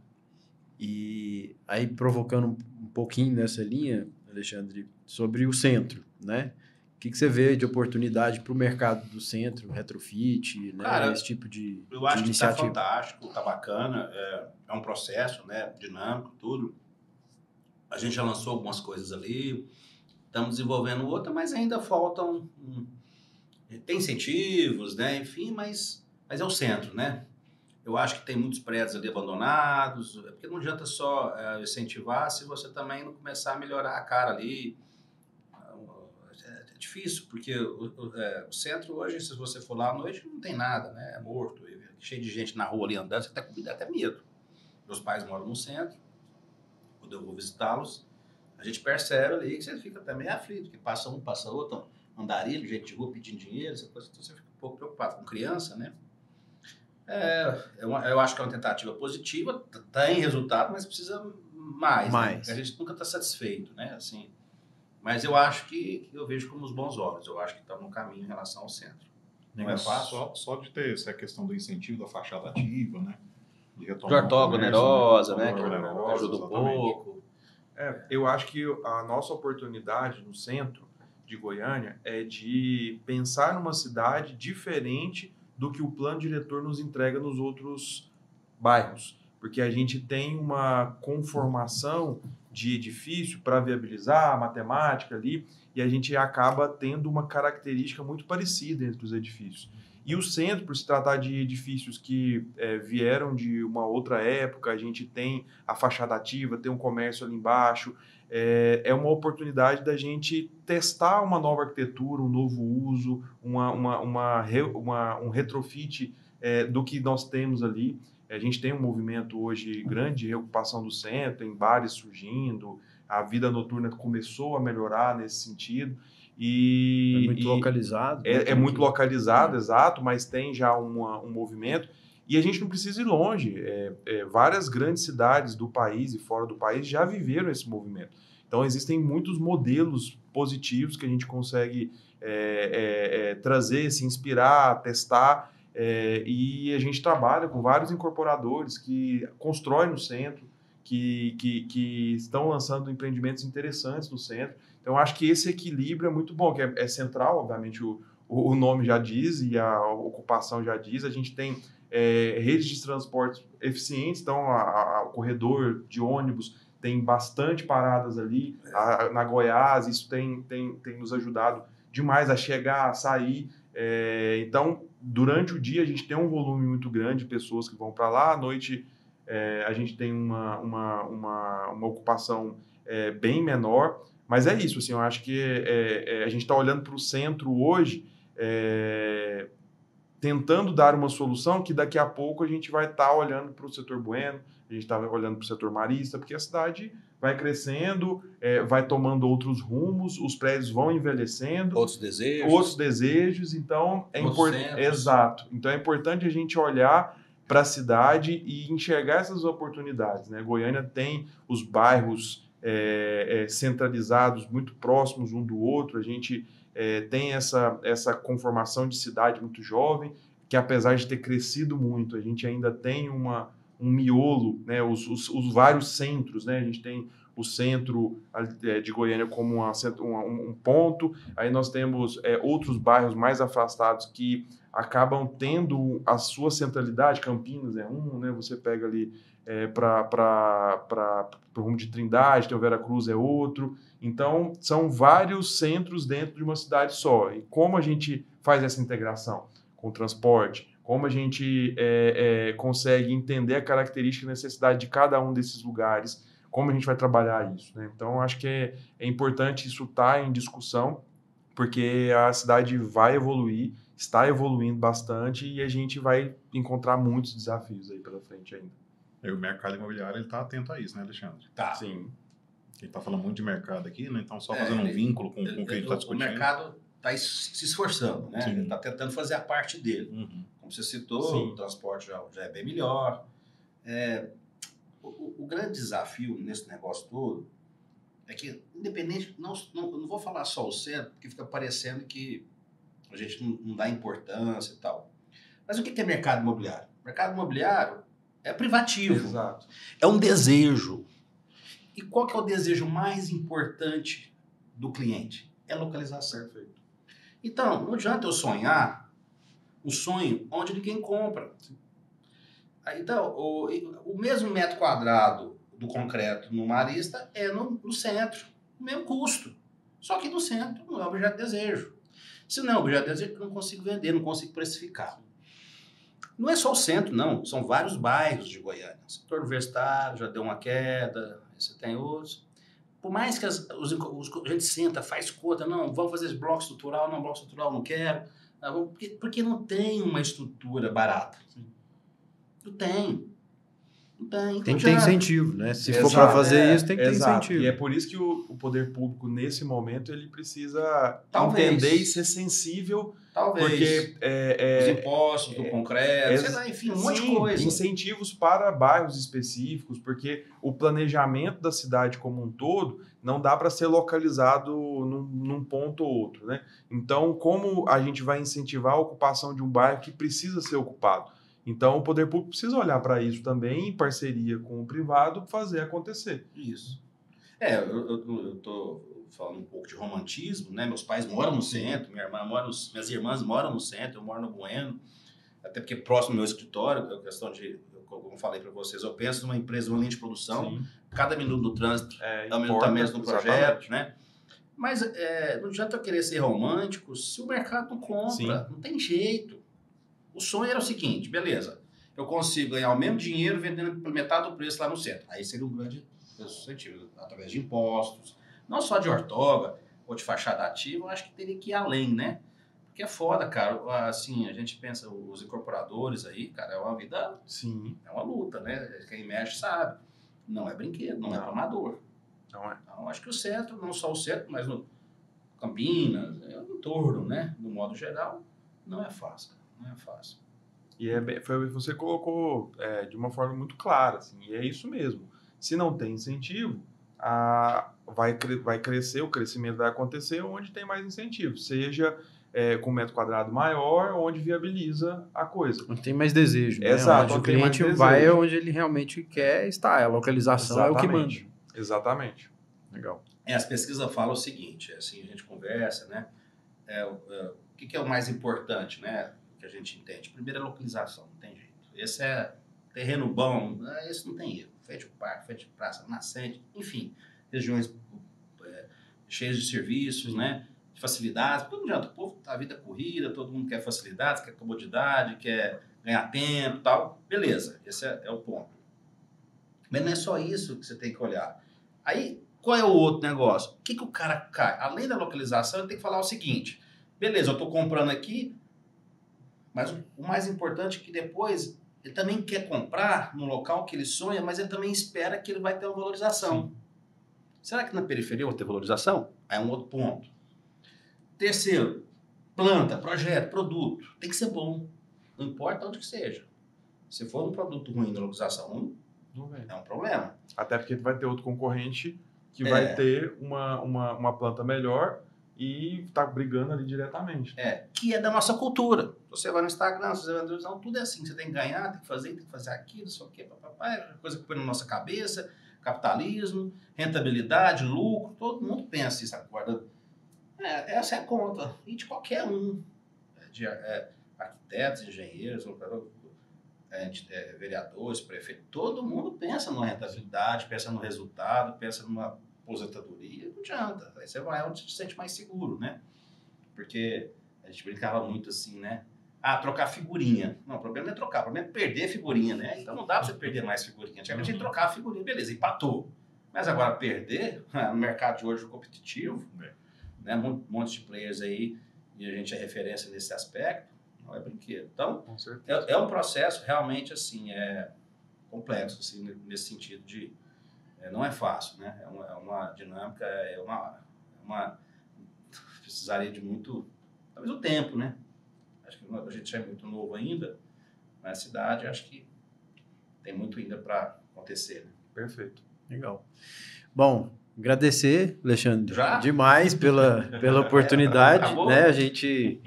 E aí, provocando um pouquinho nessa linha, Alexandre, sobre o centro, né? O que você vê de oportunidade para o mercado do centro, retrofit, né? Cara, esse tipo de eu acho iniciativa? Que está fantástico, está bacana, é um processo, né, dinâmico, tudo. A gente já lançou algumas coisas ali, estamos desenvolvendo outra, mas ainda faltam... Tem incentivos, né, enfim, mas é o centro, né? Eu acho que tem muitos prédios ali abandonados, porque não adianta só incentivar se você também não começar a melhorar a cara ali. É difícil, porque o centro hoje, se você for lá à noite, não tem nada, né? É morto, cheio de gente na rua ali andando, você dá até medo. Meus pais moram no centro, quando eu vou visitá-los, a gente percebe ali que você fica também aflito, que passa um, passa outro, andarilho, gente de rua pedindo dinheiro, essa coisa, então você fica um pouco preocupado com criança, né? Eu acho que é uma tentativa positiva, tem resultado, mas precisa mais. Mais. Né? A gente nunca está satisfeito, né? Assim, mas eu acho que eu vejo como os bons olhos. Eu acho que estamos no caminho em relação ao centro. Não é fácil. Só de ter essa questão do incentivo da fachada ativa, né? De De retomar o ortógona comércio, onerosa, né? né? Que Onerosa, ajuda um exatamente. pouco. Eu acho que a nossa oportunidade no centro de Goiânia é de pensar numa cidade diferente do que o plano diretor nos entrega nos outros bairros, porque a gente tem uma conformação de edifício para viabilizar a matemática ali, e a gente acaba tendo uma característica muito parecida entre os edifícios. E o centro, por se tratar de edifícios que vieram de uma outra época, a gente tem a fachada ativa, tem um comércio ali embaixo, é uma oportunidade da gente testar uma nova arquitetura, um novo uso, um retrofit do que nós temos ali. A gente tem um movimento hoje grande de reocupação do centro, tem bares surgindo, a vida noturna começou a melhorar nesse sentido. É muito localizado. É muito localizado, exato, mas tem já um movimento. E a gente não precisa ir longe. Várias grandes cidades do país e fora do país já viveram esse movimento. Então, existem muitos modelos positivos que a gente consegue trazer, se inspirar, testar. E a gente trabalha com vários incorporadores que constroem no centro, que estão lançando empreendimentos interessantes no centro. Então, acho que esse equilíbrio é muito bom, que é central, obviamente, o nome já diz e a ocupação já diz. A gente tem redes de transportes eficientes, então o corredor de ônibus tem bastante paradas ali. Na Goiás, isso tem nos ajudado demais a chegar, a sair. Então, durante o dia, a gente tem um volume muito grande de pessoas que vão para lá. À noite, a gente tem uma ocupação bem menor. Mas é isso, assim, eu acho que a gente está olhando para o centro hoje, tentando dar uma solução que daqui a pouco a gente vai estar olhando para o setor Bueno, a gente está olhando para o setor Marista, porque a cidade vai crescendo, vai tomando outros rumos, os prédios vão envelhecendo. Outros desejos, então é importante. Exato. Então é importante a gente olhar para a cidade e enxergar essas oportunidades, né? Goiânia tem os bairros centralizados, muito próximos um do outro. A gente tem essa conformação de cidade muito jovem, que apesar de ter crescido muito, a gente ainda tem um miolo, né? Os vários centros, né? A gente tem o centro de Goiânia como um ponto, aí nós temos outros bairros mais afastados que acabam tendo a sua centralidade. Campinas é um, né? Você pega ali para o rumo de Trindade, tem o Veracruz é outro. Então, são vários centros dentro de uma cidade só. E como a gente faz essa integração com o transporte? Como a gente consegue entender a característica e necessidade de cada um desses lugares? Como a gente vai trabalhar isso, né? Então, acho que é importante isso estar em discussão, porque a cidade vai evoluir, está evoluindo bastante e a gente vai encontrar muitos desafios aí pela frente ainda. E o mercado imobiliário ele está atento a isso, né, Alexandre? Tá. Sim. Ele está falando muito de mercado aqui, né? Então, só fazendo um vínculo com o que a gente está discutindo. O mercado está se esforçando, né? Sim. Ele está tentando fazer a parte dele. Uhum. Como você citou, Sim. o transporte já é bem melhor. O grande desafio nesse negócio todo é que, independente, não vou falar só o centro, porque fica parecendo que a gente não dá importância e tal. Mas o que é mercado imobiliário? Mercado imobiliário é privativo. Exato. É um desejo. E qual que é o desejo mais importante do cliente? É localização. Perfeito. Então, não adianta eu sonhar um sonho onde ninguém compra. Então, o mesmo metro quadrado do concreto no Marista é no centro. O mesmo custo. Só que no centro não é objeto de desejo. Se não é objeto de desejo, eu não consigo vender, não consigo precificar. Não é só o centro, não. São vários bairros de Goiânia. O setor universitário já deu uma queda, você tem outros. Por mais que a gente senta, faz conta, não, vamos fazer esse bloco estrutural, não quero. Porque não tem uma estrutura barata. Não tem. Tem que ter incentivo, né? Se for para fazer isso, tem que ter incentivo. E é por isso que o poder público, nesse momento, ele precisa entender e ser sensível. Porque os impostos, do concreto, sei lá, enfim, um monte de coisa. Incentivos para bairros específicos, porque o planejamento da cidade como um todo não dá para ser localizado num ponto ou outro, né? Então, como a gente vai incentivar a ocupação de um bairro que precisa ser ocupado? Então, o poder público precisa olhar para isso também, em parceria com o privado, fazer acontecer. Isso. Eu tô falando um pouco de romantismo, né? Meus pais moram no centro, minhas irmãs moram no centro, eu moro no Bueno, até porque próximo do meu escritório, é questão de, como eu falei para vocês, eu penso numa empresa, numa linha de produção, Sim. Cada minuto do trânsito é o minuto a menos no projeto, né? Mas não adianta eu querer ser romântico se o mercado não compra, não tem jeito. O sonho era o seguinte, beleza, eu consigo ganhar o mesmo dinheiro vendendo metade do preço lá no centro, aí seria um grande incentivo, através de impostos, não só de ortoga ou de fachada ativa, eu acho que teria que ir além, né? Porque é foda, cara. Assim, a gente pensa, os incorporadores aí, cara, é uma vida... Sim. É uma luta, né? Quem mexe sabe. Não é brinquedo, não é para amador. Não é. Então, acho que o centro, não só o centro, mas no Campinas, no entorno, né? No modo geral, não é fácil. Não é fácil. E você colocou de uma forma muito clara, assim, e é isso mesmo. Se não tem incentivo, vai crescer, o crescimento vai acontecer onde tem mais incentivo, seja com metro quadrado maior, onde viabiliza a coisa. Onde tem mais desejo, né? Exato, onde o cliente vai onde ele realmente quer estar, a localização é o que manda. Exatamente. Legal. As pesquisas falam o seguinte, assim, a gente conversa, né? O que é o mais importante, né? Que a gente entende. Primeiro é a localização, não tem jeito. Esse é terreno bom, esse não tem erro. Frente ao parque, frente à praça, nascente, enfim, regiões cheias de serviços, né? De facilidades. Não adianta, o povo, a vida é corrida, todo mundo quer facilidades, quer comodidade, quer ganhar tempo e tal. Beleza, esse é o ponto. Mas não é só isso que você tem que olhar. Aí, qual é o outro negócio? O que o cara cai? Além da localização, ele tem que falar o seguinte: beleza, eu estou comprando aqui, mas o mais importante é que depois ele também quer comprar no local que ele sonha, mas ele também espera que ele vai ter uma valorização. Sim. Será que na periferia vai ter valorização? Aí é um outro ponto. Terceiro, planta, projeto, produto. Tem que ser bom. Não importa onde que seja. Se for um produto ruim na localização ruim, é um problema. Até porque vai ter outro concorrente que vai ter uma planta melhor e tá brigando ali diretamente. Que é da nossa cultura. Você vai no Instagram, você vai no televisão, tudo é assim. Você tem que ganhar, tem que fazer aquilo, não sei o quê, coisa que põe na nossa cabeça, capitalismo, rentabilidade, lucro, todo mundo pensa isso agora. Essa é a conta. E de qualquer um. De arquitetos, engenheiros, vereadores, prefeitos, todo mundo pensa na rentabilidade, pensa no resultado, pensa numa aposentadoria, não adianta. Aí você vai onde você se sente mais seguro, né? Porque a gente brincava muito assim, né? Trocar figurinha. Não, o problema não é trocar, o problema é perder figurinha, né? Então não dá pra você perder mais figurinha. Antigamente a gente trocava a figurinha, beleza, empatou. Mas agora perder, no mercado de hoje competitivo, né? Um monte de players aí, e a gente é referência nesse aspecto, não é brinquedo. Então, é um processo realmente assim, complexo, assim, nesse sentido de não é fácil, né? É uma dinâmica, precisaria de muito, talvez o tempo, né? Acho que a gente é muito novo ainda, na cidade, acho que tem muito ainda para acontecer. Né? Perfeito. Legal. Bom, agradecer, Alexandre, Já? demais pela oportunidade, né? A gente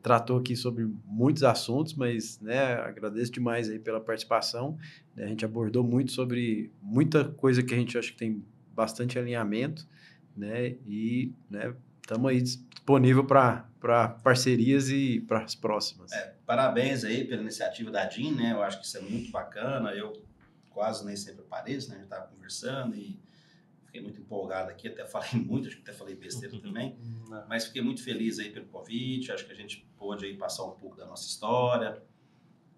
tratou aqui sobre muitos assuntos, mas, né, agradeço demais aí pela participação. A gente abordou muito sobre muita coisa que a gente acha que tem bastante alinhamento, né? E, né, estamos aí disponível para parcerias e para as próximas. Parabéns aí pela iniciativa da DIN, né? Eu acho que isso é muito bacana. Eu quase nem sempre apareço, né? A gente estava conversando e fiquei muito empolgado aqui, até falei muito, acho que até falei besteira também, mas fiquei muito feliz aí pelo convite. Acho que a gente pôde aí passar um pouco da nossa história,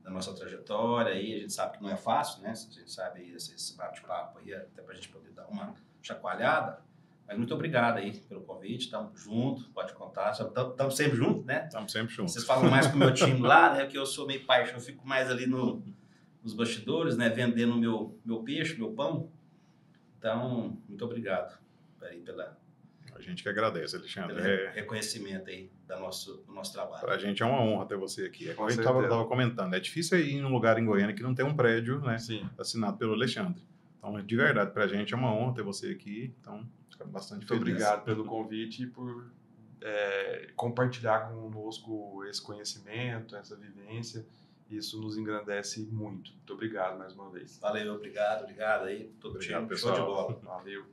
da nossa trajetória, aí a gente sabe que não é fácil, né? A gente sabe aí esse bate-papo aí, até para a gente poder dar uma chacoalhada. Mas muito obrigado aí pelo convite, estamos juntos, pode contar, estamos sempre juntos, né? Estamos sempre juntos. Vocês falam mais com o meu time lá, né? Que eu sou meio paixão, eu fico mais ali nos bastidores, né? Vendendo meu peixe, meu pão. Então, muito obrigado aí A gente que agradece, Alexandre. pelo reconhecimento aí do nosso trabalho. Para a gente é uma honra ter você aqui. Com A gente certeza. estava comentando, é difícil ir em um lugar em Goiânia que não tem um prédio, né, Sim. assinado pelo Alexandre. Então, de verdade, para a gente é uma honra ter você aqui. Então, ficamos bastante Muito felizes. obrigado pelo convite e por compartilhar conosco esse conhecimento, essa vivência. Isso nos engrandece muito. Muito obrigado mais uma vez. Valeu, obrigado aí. Todo Obrigado, time, show de pessoal. bola. Valeu.